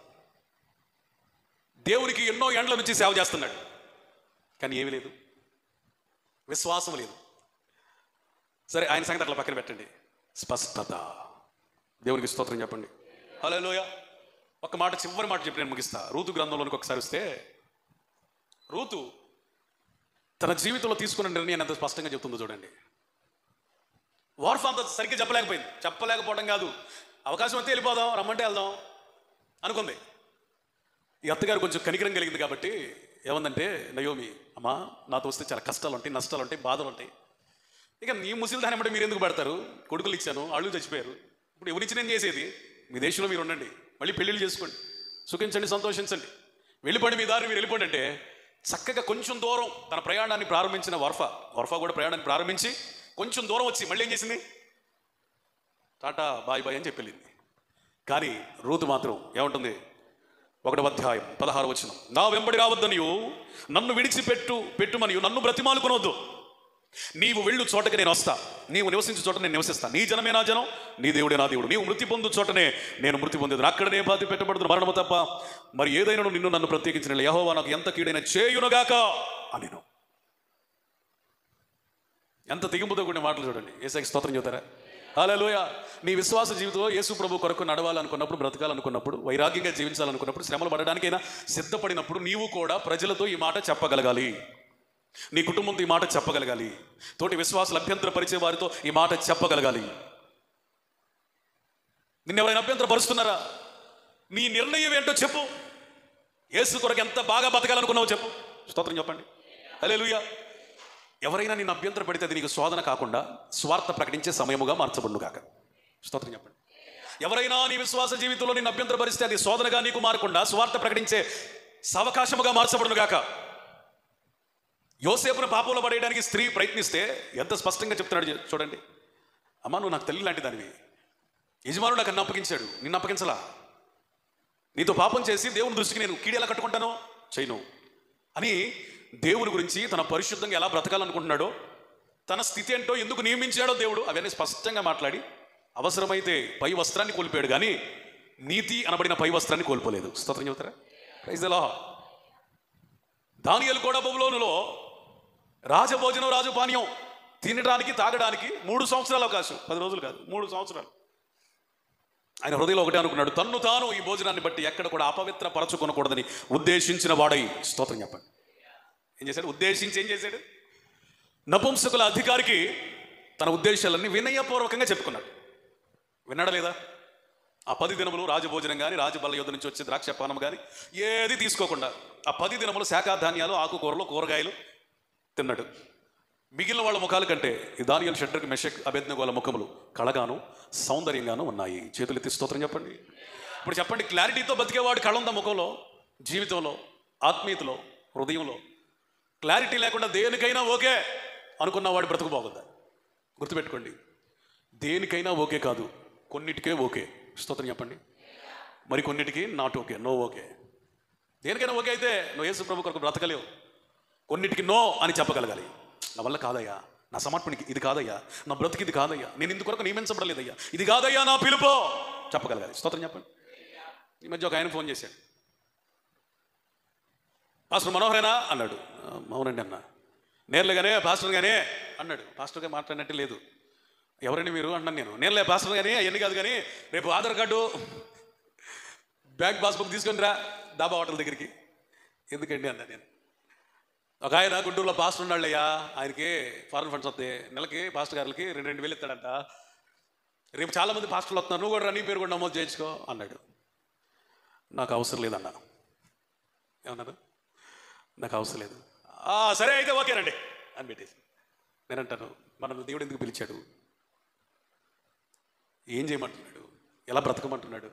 దేవునికి ఎన్నో ఏండ్ల నుంచి సేవ చేస్తున్నాడు, కానీ ఏమీ లేదు, విశ్వాసం లేదు. సరే, ఆయన సంగతి అట్లా పక్కన పెట్టండి. స్పష్టత. దేవునికి స్తోత్రం చెప్పండి. హల్లెలూయా. ఒక మాట, చివరి మాట చెప్పి నేను ముగిస్తా. రూతు గ్రంథంలోనికి ఒకసారి వస్తే, రూతు తన జీవితంలో తీసుకున్న నిర్ణయం ఎంత స్పష్టంగా చెప్తుందో చూడండి. వార్ఫ్ అంత సరిగ్గా చెప్పలేకపోయింది. చెప్పలేకపోవడం కాదు, అవకాశం అయితే వెళ్ళిపోదాం, రమ్మంటే వెళ్దాం అనుకుంది. ఈ అత్తగారు కొంచెం కనికరం కలిగింది కాబట్టి ఏమందంటే, నయోమి అమ్మా, నాతో వస్తే చాలా కష్టాలు ఉంటాయి, నష్టాలు ఉంటాయి, బాధలు ఉంటాయి. ఇక నీ ముసలి దాని బట్టి మీరు ఎందుకు పడతారు? కొడుకులు ఇచ్చాను, వాళ్ళు చచ్చిపోయారు. ఇప్పుడు ఎవరిచ్చి నేను చేసేది? మీ దేశంలో మీరు ఉండండి, మళ్ళీ పెళ్ళిళ్ళు చేసుకోండి, సుఖించండి, సంతోషించండి, వెళ్ళిపోండి, మీ దారి మీరు వెళ్ళిపోండి అంటే చక్కగా కొంచెం దూరం తన ప్రయాణాన్ని ప్రారంభించిన వర్ఫా కూడా ప్రయాణాన్ని ప్రారంభించి కొంచెం దూరం వచ్చి మళ్ళీ ఏం చేసింది? టాటా బాయ్ బాయ్ అని చెప్పి వెళ్ళింది. కానీ రూతు మాత్రం ఏమంటుంది? 1వ అధ్యాయం 16వ వచనం, నా వెంబడి రావద్దనియు, నన్ను పెట్టుమనియు నన్ను బ్రతిమాలుకొనవద్దు. నీవు వెళ్ళు చోటకి నేను వస్తా, నీవు నివసించు చోట నేను నివసిస్తా. నీ జనమే నా జనం, నీ దేవుడే నా దేవుడు. నీవు మృతి పొందు చోటనే నేను మృతి పొందేది, అక్కడనే బాధ పెట్టబడుతున్న మరణము తప్ప మరి ఏదైనా నిన్ను నన్ను ప్రత్యేకించిన యెహోవా నాకు ఎంత కీడైనా చేయునుగాక అనిను. ఎంత తెగింపుతో కూడిన మాటలు చూడండి. యేసుకి స్తోత్రం చెబుతారా? హల్లెలూయా. నీ విశ్వాస జీవితంలో యేసు ప్రభు కొరకు నడవాలనుకున్నప్పుడు, బ్రతకాలనుకున్నప్పుడు, వైరాగ్యంగా జీవించాలనుకున్నప్పుడు, శ్రమలు పడడానికైనా సిద్ధపడినప్పుడు నీవు కూడా ప్రజలతో ఈ మాట చెప్పగలగాలి. నీ కుటుంబంతో ఈ మాట చెప్పగలగాలి. తోటి విశ్వాసాలు అభ్యంతరపరిచే వారితో ఈ మాట చెప్పగలగాలి. నిన్ను ఎవరైనా అభ్యంతరపరుస్తున్నారా? నీ నిర్ణయం ఏంటో చెప్పు. యేసు కొరకు ఎంత బాగా బతకాలనుకున్నావో చెప్పు. స్తోత్రం చెప్పండి. హల్లెలూయా. ఎవరైనా నిన్ను అభ్యంతర పడితే అది నీకు శోధన కాకుండా స్వార్థ ప్రకటించే సమయముగా మార్చబడును కాక. స్తోత్రం చెప్పండి. ఎవరైనా నీ విశ్వాస జీవితంలో నిన్ను అభ్యంతర పరిస్తే అది శోధనగా నీకు మారకుండా స్వార్థ ప్రకటించే అవకాశముగా మార్చబడును గాక. యోసేపును పాపంలో పడేయడానికి స్త్రీ ప్రయత్నిస్తే ఎంత స్పష్టంగా చెప్తున్నాడు చూడండి. అమ్మా, నువ్వు నాకు తల్లి లాంటి దానివి, యజమానుడు నాకు అన్న అప్పగించాడు, నిన్ను అప్పగించలా. నీతో పాపం చేసి దేవుని దృష్టికి నేను కీడు ఎలా కట్టుకుంటానో చేయను అని దేవుని గురించి, తన పరిశుద్ధంగా ఎలా బ్రతకాలనుకుంటున్నాడో, తన స్థితి ఏంటో, ఎందుకు నియమించాడో దేవుడు అవన్నీ స్పష్టంగా మాట్లాడి అవసరమైతే పై వస్త్రాన్ని కోల్పోయాడు, కానీ నీతి అనబడిన పై వస్త్రాన్ని కోల్పోలేదు. స్తోత్రం చెబుతారా? Praise the Lord. దానియేలు కూడా బబులోనులో రాజభోజనం, రాజపానీయం తినడానికి, తాగడానికి 3 సంవత్సరాల అవకాశం, 10 రోజులు కాదు, 3 సంవత్సరాలు. ఆయన హృదయంలో ఒకటే అనుకున్నాడు, తన్ను తాను ఈ భోజనాన్ని బట్టి ఎక్కడ కూడా అపవిత్ర పరచుకొనకూడదని ఉద్దేశించిన వాడై. స్తోత్రం చెప్పండి. ఏం చేశాడు? ఉద్దేశించి ఏం చేశాడు? నపుంసకుల అధికారికి తన ఉద్దేశాలన్నీ వినయపూర్వకంగా చెప్పుకున్నాడు. విన్నాడా లేదా? ఆ 10 దినములు రాజభోజనం కానీ, రాజబల్ల యుద్ధ నుంచి వచ్చే ద్రాక్షపానం కానీ ఏది తీసుకోకుండా ఆ 10 దినములు శాఖాధాన్యాలు, ఆకుకూరలు, కూరగాయలు తిన్నాడు. మిగిలిన వాళ్ళ ముఖాల కంటే ఈ దానియేలు, షడ్రకు, మెషక్, అబేద్నెగోల ముఖములు కళగాను సౌందర్యంగాను ఉన్నాయి. చేతులు ఎత్తి స్తోత్రం చెప్పండి. ఇప్పుడు చెప్పండి, క్లారిటీతో బతికేవాడు కళ ఉందా ముఖంలో, జీవితంలో, ఆత్మీయతలో, హృదయంలో? క్లారిటీ లేకుండా దేనికైనా ఓకే అనుకున్నవాడు బ్రతుకు బాగుందా? గుర్తుపెట్టుకోండి, దేనికైనా ఓకే కాదు, కొన్నిటికే ఓకే. స్తోత్రం చెప్పండి. మరి కొన్నిటికి నాట్ ఓకే, నో ఓకే. దేనికైనా ఓకే అయితే నువ్వు యేసు ప్రభు కొరకు బ్రతకలేవు. కొన్నిటికి నో అని చెప్పగలగాలి. నా వల్ల కాదయ్యా, నా సమర్పణకి ఇది కాదయ్యా, నా బ్రతికి ఇది కాదయ్యా, నేను ఇందుకొరకు నియమించబడలేదయ్యా, ఇది కాదయ్యా నా పిలుపు చెప్పగలగాలి. స్తోత్రం చెప్పండి. ఈ మధ్య ఒక ఆయన ఫోన్ చేశాడు, పాస్టర్ మనోహరేనా అన్నాడు. అవునండి అన్న. నేర్లేగానే పాస్టర్ గానే అన్నాడు. పాస్టర్గా మాట్లాడినట్టే లేదు. ఎవరండి మీరు అన్నాను. నేనులే పాస్టర్ గానీ, అవన్నీ కాదు, కానీ రేపు ఆధార్ కార్డు, బ్యాంక్ పాస్బుక్ తీసుకొని రా డాబా హోటల్ దగ్గరికి. ఎందుకండి అన్నా నేను. ఒక ఆయన గుంటూరులో పాస్టర్ ఉన్నాళ్ళయ్యా, ఆయనకి ఫారెన్ ఫండ్స్ వస్తాయి, నెలకి పాస్టర్ గారికి 2,000 ఇస్తాడంట. రేపు చాలామంది పాస్టర్లు వస్తున్నారు, నువ్వు కూడా నీ పేరు కూడా నమోదు చేయించుకో అన్నాడు. నాకు అవసరం లేదన్నా. ఏమన్నారు? నాకు అవసరం లేదు. సరే అయితే ఓకేనండి అని పెట్టేసి నేనంటాను, మనం దేవుడు ఎందుకు పిలిచాడు? ఏం చేయమంటున్నాడు? ఎలా బ్రతకమంటున్నాడు?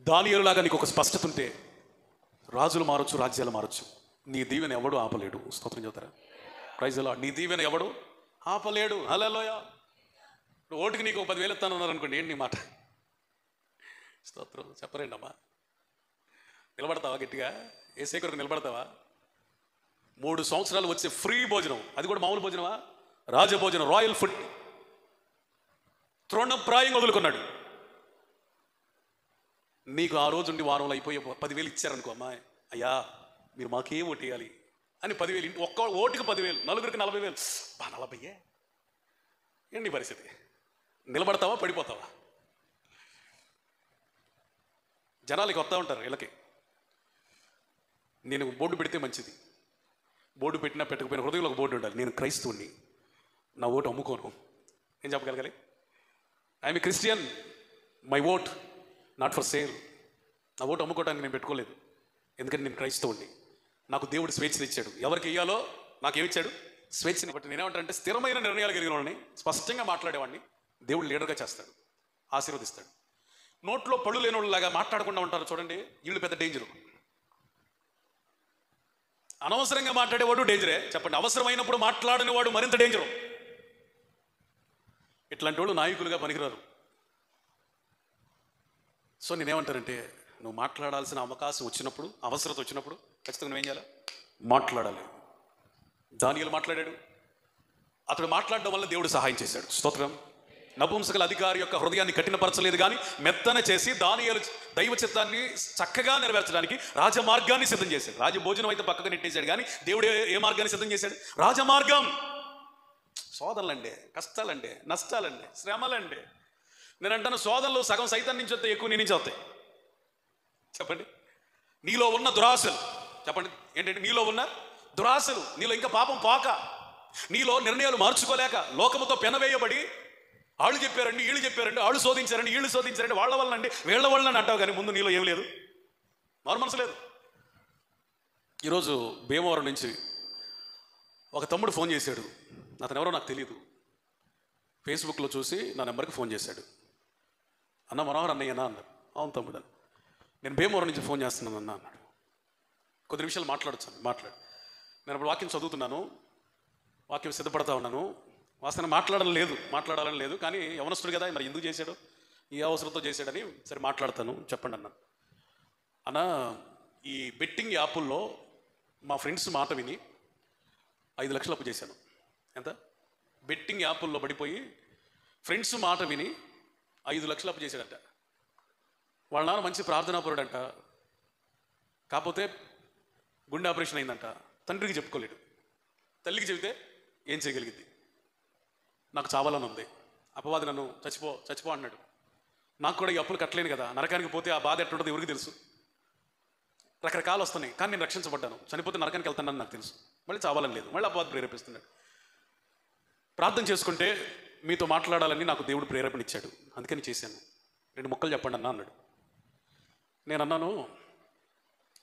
దానియేలులాగా నీకు ఒక స్పష్టత ఉంటే రాజులు మారొచ్చు, రాజ్యాలు మారొచ్చు. నీ దీవెన ఎవడు ఆపలేడు. స్తోత్రం చెబుతారా? Praise the Lord. నీ దీవెన ఎవడు ఆపలేడు. హల్లెలూయా. ఓటుకి నీకు 10,000 ఇస్తానన్నారు అనుకోండి, ఏంటి నీ మాట? స్తోత్రం చెప్పరండి అమ్మా. నిలబడతావా? గట్టిగా యేసయ్య కొరకు నిలబడతావా? 3 సంవత్సరాలు వచ్చే ఫ్రీ భోజనం, అది కూడా మామూలు భోజనమా? Rajabhojanam, royal food, తృణప్రాయంగా వదులుకున్నాడు. నీకు ఆ రోజు ఉండి వారంలో అయిపోయి 10,000 ఇచ్చారనుకో, అమ్మాయి అయ్యా మీరు మాకేం ఓటు వేయాలి అని 10,000, ఒక్క ఓటుకి 10,000, నలుగురికి 40,000. 40 ఏంటి నీ పరిస్థితి? నిలబడతావా? పడిపోతావా? జనాలకి వస్తూ ఉంటారు వీళ్ళకి. నేను బోర్డు పెడితే మంచిది, బోర్డు పెట్టినా పెట్టకపోయినా హృదయంలో ఒక బోర్డు ఉండాలి, నేను క్రైస్తవుని, నా ఓటు అమ్ముకోను. ఏం చెప్పగలగాలి? I'm a Christian, my vote not for sale. నా ఓటు అమ్ముకోవడానికి నేను పెట్టుకోలేదు. ఎందుకంటే నేను క్రైస్తవుడిని. నాకు దేవుడు స్వేచ్ఛను ఇచ్చాడు. ఎవరికి ఇయ్యాలో నాకేమిచ్చాడు? స్వేచ్ఛని. బట్టి నేనేమంటానంటే స్థిరమైన నిర్ణయాలు కలిగిన వాళ్ళని, స్పష్టంగా మాట్లాడేవాడిని దేవుడు లీడర్గా చేస్తాడు, ఆశీర్వదిస్తాడు. నోట్లో పళ్ళు లేని వాళ్ళలాగా మాట్లాడకుండా ఉంటారు చూడండి, వీళ్ళు పెద్ద డేంజరు. అనవసరంగా మాట్లాడేవాడు డేంజరే చెప్పండి, అవసరమైనప్పుడు మాట్లాడని వాడు మరింత డేంజరు. ఇట్లాంటి వాళ్ళు నాయకులుగా పనికిరారు. సో నేనేమంటానంటే, నువ్వు మాట్లాడాల్సిన అవకాశం వచ్చినప్పుడు, అవసరత వచ్చినప్పుడు ఖచ్చితంగా నువ్వేం చేయాలి? మాట్లాడాలి. దానియేలు మాట్లాడాడు. అతడు మాట్లాడడం వల్ల దేవుడు సహాయం చేశాడు. స్తోత్రం. నపుంసకుల అధికారి యొక్క హృదయాన్ని కఠినపరచలేదు, కానీ మెత్తన చేసి దానియేలు దైవ చిత్తాన్ని చక్కగా నెరవేర్చడానికి రాజమార్గాన్ని సిద్ధం చేశాడు. రాజభోజనం అయితే పక్కగా నెట్టేశాడు, కానీ దేవుడు ఏ మార్గాన్ని సిద్ధం చేశాడు? రాజమార్గం. శోధనలండి, కష్టాలండి, నష్టాలండి, శ్రమలండి. నేను అంటాను, శోధనలు సగం సైతం నుంచి వస్తాయి, ఎక్కువ నీ నుంచి వస్తాయి. చెప్పండి. నీలో ఉన్న దురాశలు, చెప్పండి ఏంటంటే, నీలో ఉన్న దురాశలు, నీలో ఇంకా పాపం పోక, నీలో నిర్ణయాలు మార్చుకోలేక, లోకముతో పెనవేయబడి, వాళ్ళు చెప్పారండి, వీళ్ళు చెప్పారండి, వాళ్ళు శోధించారండి, వీళ్ళు శోధించారండి, వాళ్ళ వల్లనండి, వీళ్ళ వల్ల అంటావు, కానీ ముందు నీలో ఏం లేదు, మారు మనసు లేదు. ఈరోజు భీమవరం నుంచి ఒక తమ్ముడు ఫోన్ చేశాడు. అతను ఎవరో నాకు తెలియదు. ఫేస్బుక్లో చూసి నా నెంబర్కి ఫోన్ చేశాడు. అన్న మనోహర్ అన్నయ్యనా అన్నాడు. అవును తమ్ముడు, నేను భీమవరం నుంచి ఫోన్ చేస్తున్నాను అన్న అన్నాడు. కొద్ది నిమిషాలు మాట్లాడచ్చు. మాట్లాడు. నేను ఇప్పుడు వాక్యం చదువుతున్నాను, వాక్యం సిద్ధపడతా ఉన్నాను. వాస్తవాన్ని మాట్లాడాలని లేదు, కానీ యవనస్తుడు కదా, మరి ఎందుకు చేశాడు, ఈ అవసరంతో చేశాడని సరే మాట్లాడతాను, చెప్పండి అన్న. అన్న, ఈ బెట్టింగ్ యాపుల్లో మా ఫ్రెండ్స్ మాట విని 5 లక్షలు అప్పు చేశాను. ఎంత? బెట్టింగ్ యాపుల్లో పడిపోయి ఫ్రెండ్స్ మాట విని 5 లక్షలు అప్పు చేశాడంట. వాళ్ళ నాన్న మంచి ప్రార్థనాపరుడంట, కాకపోతే గుండె ఆపరేషన్ అయిందంట. తండ్రికి చెప్పుకోలేడు. తల్లికి చెబితే ఏం చేయగలిగింది? నాకు చావాలని ఉంది, అపవాది నన్ను చచ్చిపో అన్నాడు. నాకు కూడా ఈ అప్పులు కట్టలేను కదా, నరకానికి పోతే ఆ బాధ ఎట్లుంటుందో ఎవరికి తెలుసు. రకరకాలు వస్తున్నాయి, కానీ నేను రక్షించబడ్డాను. చనిపోతే నరకానికి వెళ్తానని నాకు తెలుసు. మళ్ళీ చావాలని లేదు, మళ్ళీ అపవాది ప్రేరేపిస్తున్నాడు. ప్రార్థన చేసుకుంటే మీతో మాట్లాడాలని నాకు దేవుడు ప్రేరేపణ ఇచ్చాడు, అందుకని చేశాను. 2 ముక్కలు చెప్పండి అన్న అన్నాడు. నేను అన్నాను,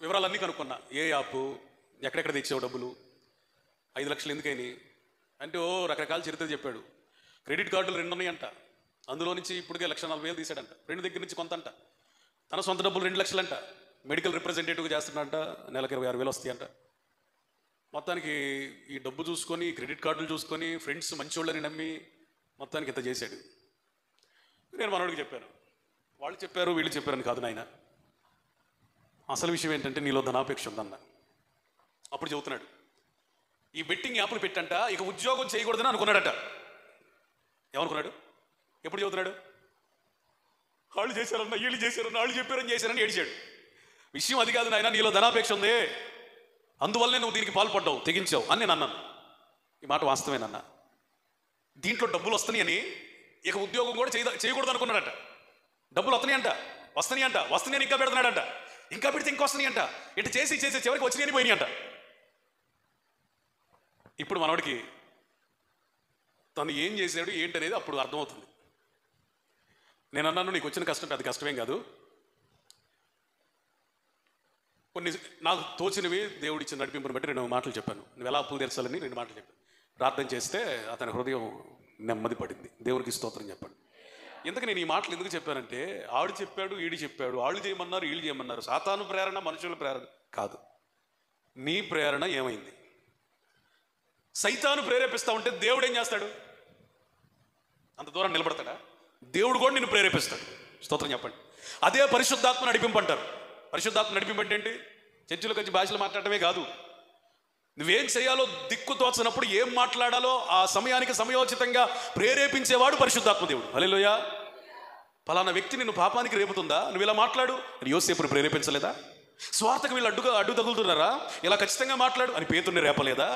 వివరాలన్నీ కనుక్కున్నా. ఏ యాపు, ఎక్కడెక్కడ తెచ్చావు డబ్బులు, 5 లక్షలు ఎందుకని అంటే, రకరకాల చరిత్ర చెప్పాడు. క్రెడిట్ కార్డులు 2 ఉన్నాయంట, అందులో నుంచి ఇప్పటికే 1,40,000 తీసాడంట. ఫ్రెండ్ దగ్గర నుంచి కొంత అంట, తన సొంత డబ్బులు 2 లక్షలంట. మెడికల్ రిప్రజెంటేటివ్గా చేస్తున్నాడంట, నెలకు 26,000 వస్తాయంట. మొత్తానికి ఈ డబ్బు చూసుకొని, క్రెడిట్ కార్డులు చూసుకొని, ఫ్రెండ్స్ మంచోళ్ళని నమ్మి మొత్తానికి ఇంత చేశాడు. నేను మనోడికి చెప్పాను, వాళ్ళు చెప్పారు వీళ్ళు చెప్పారని కాదు నాయన, అసలు విషయం ఏంటంటే నీలో ధనాపేక్ష ఉందన్న. అప్పుడు చెబుతున్నాడు, ఈ బెట్టింగ్ యాప్లు పెట్టంట ఇక ఉద్యోగం చేయకూడదని అనుకున్నాడట. ఏమనుకున్నాడు? ఎప్పుడు చెబుతున్నాడు? వాళ్ళు చేశారన్న, వీళ్ళు చేశారన్న, వాళ్ళు చెప్పారని చేశారని ఏడిచాడు. విషయం అది కాదు నాయన, నీలో ధనాపేక్ష ఉంది, అందువల్లనే నువ్వు దీనికి పాల్పడ్డావు, తెగించావు అని నేను అన్నాను. ఈ మాట వాస్తవేనన్నా. దీంట్లో డబ్బులు వస్తున్నాయి అని ఇక ఉద్యోగం కూడా చేయకూడదు అనుకున్నాడట. డబ్బులు వస్తున్నాయి ఇంకా పెడుతున్నాడంట. ఇంకా పెడితే ఇంకా వస్తున్నాయి అంట. ఇటు చేసి చివరికి వచ్చినాయని పోయినాయి అంట. ఇప్పుడు మనవాడికి తను ఏం చేశాడు ఏంటనేది అప్పుడు అర్థమవుతుంది. నేను అన్నాను, నీకు వచ్చిన కష్టం అది కష్టమేం కాదు, కొన్ని నాకు తోచినవి దేవుడిచ్చిన నడిపింపుని బట్టి 2 మాటలు చెప్పాను. నువ్వు ఎలా అప్పులు తెరచాలని 2 మాటలు చెప్పాను. ప్రార్థన చేస్తే అతని హృదయం నెమ్మది పడింది. దేవుడికి స్తోత్రం చెప్పండి. ఎందుకు నేను ఈ మాటలు ఎందుకు చెప్పానంటే, ఆడు చెప్పాడు ఈడు చెప్పాడు, వాళ్ళు చేయమన్నారు వీళ్ళు చేయమన్నారు. సాతాను ప్రేరణ, మనుషుల ప్రేరణ కాదు. నీ ప్రేరణ ఏమైంది? సైతాను ప్రేరేపిస్తా ఉంటే దేవుడు ఏం చేస్తాడు? అంత దూరం నిలబడతాడా? దేవుడు కూడా నిన్ను ప్రేరేపిస్తాడు. స్తోత్రం చెప్పండి. అదే పరిశుద్ధాత్మ నడిపింపు అంటారు. పరిశుద్ధాత్మ నడిపింపు అంటే ఏంటి? చర్చిలోకి వచ్చి భాషలు మాట్లాడటమే కాదు. నువ్వేం చేయాలో దిక్కు తోచనప్పుడు ఏం మాట్లాడాలో ఆ సమయానికి సమయోచితంగా ప్రేరేపించేవాడు పరిశుద్ధాత్మ దేవుడు. హల్లెలూయా. పలానా వ్యక్తి నిన్ను పాపానికి రేపుతుందా, నువ్వు ఇలా మాట్లాడు అని యోసేపుని ప్రేరేపించలేదా? స్వార్థకు వీళ్ళు అడ్డు తగులుతున్నారా, ఇలా ఖచ్చితంగా మాట్లాడు అని పేతుర్ని రేపలేదా?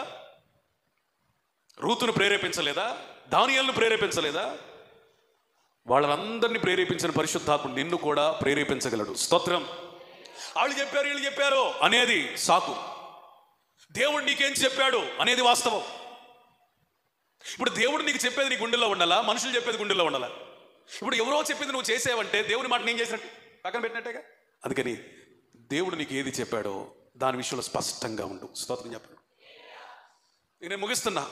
రూతును ప్రేరేపించలేదా? దానియేలును ప్రేరేపించలేదా? వాళ్ళందరినీ ప్రేరేపించిన పరిశుద్ధాత్ముడు నిన్ను కూడా ప్రేరేపించగలడు. స్తోత్రం. వాళ్ళు చెప్పారు వీళ్ళు చెప్పారు అనేది సాకు. దేవుడు నీకేం చెప్పాడు అనేది వాస్తవం. ఇప్పుడు దేవుడు నీకు చెప్పేది నీ గుండెల్లో ఉండాలా, మనుషులు చెప్పేది గుండెల్లో ఉండాలా? ఇప్పుడు ఎవరో చెప్పింది నువ్వు చేసావంటే దేవుని మాట నేను చేసినట్టు పక్కన పెట్టినట్టేగా. అందుకని దేవుడు నీకు ఏది చెప్పాడో దాని విషయంలో స్పష్టంగా ఉండు. స్తోత్రం చెప్పండి. నేను ముగిస్తున్నా.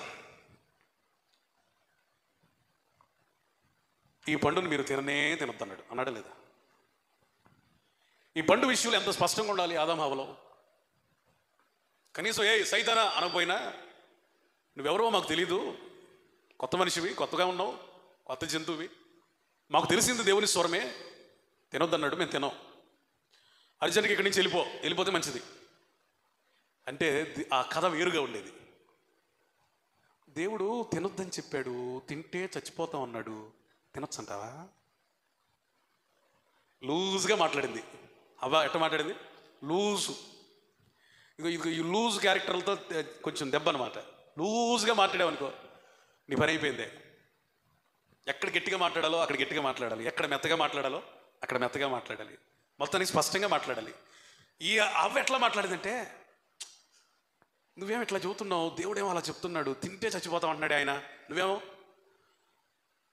ఈ పండును మీరు తినొద్దన్నాడు, అన్నాడా లేదా? ఈ పండు విషయంలో ఎంత స్పష్టంగా ఉండాలి ఆదాము హవ్వలో. కనీసం సైతానా అనకపోయినా, నువ్వెవరో మాకు తెలీదు, కొత్త మనిషివి, కొత్తగా ఉన్నావు, కొత్త జంతువువి, మాకు తెలిసింది దేవుని స్వరమే, తినొద్దన్నాడు, మేము తినాం, అర్జెంట్గా ఇక్కడి నుంచి వెళ్ళిపోతే మంచిది అంటే ఆ కథ వేరుగా ఉండేది. దేవుడు తినొద్దని చెప్పాడు, తింటే చచ్చిపోతాం అన్నాడు, తినొచ్చంటావా? లూజ్గా మాట్లాడింది అవ్వ. ఎట్ట మాట్లాడింది? లూజు. ఈ లూజ్ క్యారెక్టర్లతో కొంచెం దెబ్బ అనమాట. లూజ్గా మాట్లాడావనుకో నీ పని అయిపోయిందే. ఎక్కడ గట్టిగా మాట్లాడాలో అక్కడ గట్టిగా మాట్లాడాలి, ఎక్కడ మెత్తగా మాట్లాడాలో అక్కడ మెత్తగా మాట్లాడాలి, మొత్తానికి స్పష్టంగా మాట్లాడాలి. ఈ అవ్వ ఎట్లా మాట్లాడిందంటే, నువ్వేమో ఇట్లా చెబుతున్నావు, దేవుడేమో అలా చెప్తున్నాడు, తింటే చచ్చిపోతావు అంటున్నాడు ఆయన, నువ్వేమో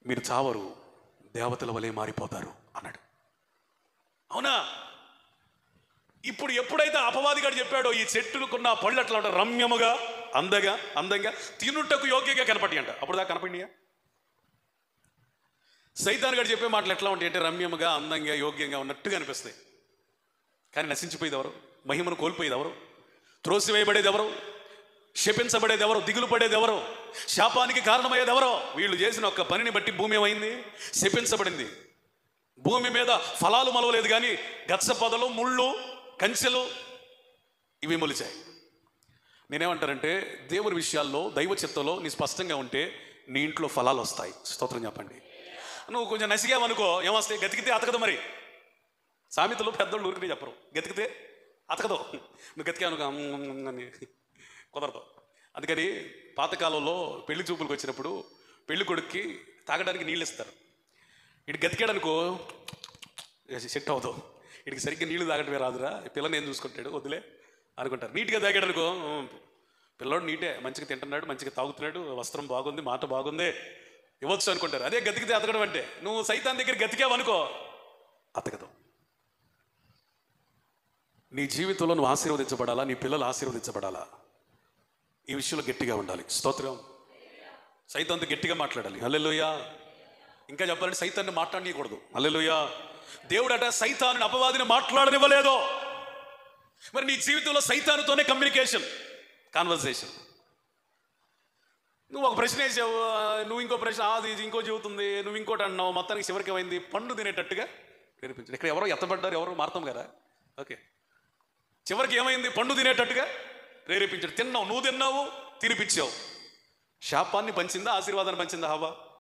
మీరు చావరు, దేవతల వలె మారిపోతారు అన్నాడు. అవునా? ఇప్పుడు ఎప్పుడైతే అపవాదిగాడు చెప్పాడో ఈ చెట్టులకున్న పళ్ళు అట్లా ఉంటాయి, రమ్యముగా అందంగా తినుటకు యోగ్యంగా కనపడి అంట. అప్పుడు దాకా కనపడియా? సైతాన్ గారు చెప్పే మాటలు ఎట్లా ఉంటాయి అంటే రమ్యముగా, అందంగా, యోగ్యంగా ఉన్నట్టుగా అనిపిస్తాయి. కానీ నశించిపోయేది ఎవరు? మహిమను కోల్పోయేది ఎవరు? త్రోసివేయబడేది ఎవరు? శపించబడేది ఎవరు? దిగులు పడేది ఎవరు? శాపానికి కారణమయ్యేది ఎవరో? వీళ్ళు చేసిన ఒక్క పనిని బట్టి భూమి ఏమైంది? శపించబడింది. భూమి మీద ఫలాలు మొలవలేదు, కానీ గచ్చ పొదలు, ముళ్ళు, కంచెలు ఇవి మొలిచాయి. నేనేమంటానంటే, దేవుని విషయాల్లో, దైవ చిత్తంలో నీ స్పష్టంగా ఉంటే నీ ఇంట్లో ఫలాలు వస్తాయి. స్తోత్రం చెప్పండి. నువ్వు కొంచెం నసిగావనుకో ఏమొస్తాయి? గతికితే అతకదు. మరి సామెతలు పెద్దోళ్ళు ఊరికి చెప్పరు, గతికితే అతకదు. నువ్వు గతికానుకో కుదరదు. అందుకని పాతకాలంలో పెళ్లి చూపులకు వచ్చినప్పుడు పెళ్లి కొడుక్కి తాగడానికి నీళ్ళు ఇస్తారు. ఇటు గతికాడనుకో సెట్ అవుతావు, ఇటుకి సరిగ్గా నీళ్లు తాగటమే రాదురా, పిల్లని ఏం చూసుకుంటాడు, వద్దులే అనుకుంటారు. నీట్గా తాగాడనుకో, పిల్లోడు నీటే, మంచిగా తింటున్నాడు, మంచిగా తాగుతున్నాడు, వస్త్రం బాగుంది, మాట బాగుంది, ఇవ్వచ్చు అనుకుంటారు. అదే గతికితే అతకడం అంటే, నువ్వు సైతాన్ దగ్గర గతికావనుకో అతకదు. నీ జీవితంలో నువ్వు ఆశీర్వదించబడాలా, నీ పిల్లలు ఆశీర్వదించబడాలా, ఈ విషయంలో గట్టిగా ఉండాలి. స్తోత్రం. సైతాన్తో గట్టిగా మాట్లాడాలి. హల్లెలూయా. ఇంకా చెప్పాలంటే సైతాన్ని మాట్లాడనీయకూడదు. హల్లెలూయా. దేవుడట సైతాను అపవాదిని మాట్లాడనివ్వలేదు. మరి నీ జీవితంలో సైతానుతోనే కాన్వర్సేషన్. నువ్వు ఒక ప్రశ్న వేసావు, నువ్వు ఇంకో ప్రశ్న, అది ఇంకో చెబుతుంది, నువ్వు ఇంకోటి అన్నావు, మొత్తానికి చివరికి ఏమైంది? పండు తినేటట్టుగా ప్రేరేపించాడు. ఇక్కడ ఎవరో ఎత్తబడ్డారు, ఎవరు మారుతాం కదా. ఓకే, చివరికి ఏమైంది? పండు తినేటట్టుగా ప్రేరేపించాడు. తిన్నావు, నువ్వు తిన్నావు, తినిపించావు. శాపాన్ని పంచిందా, ఆశీర్వాదాన్ని పంచిందా హవ్వ?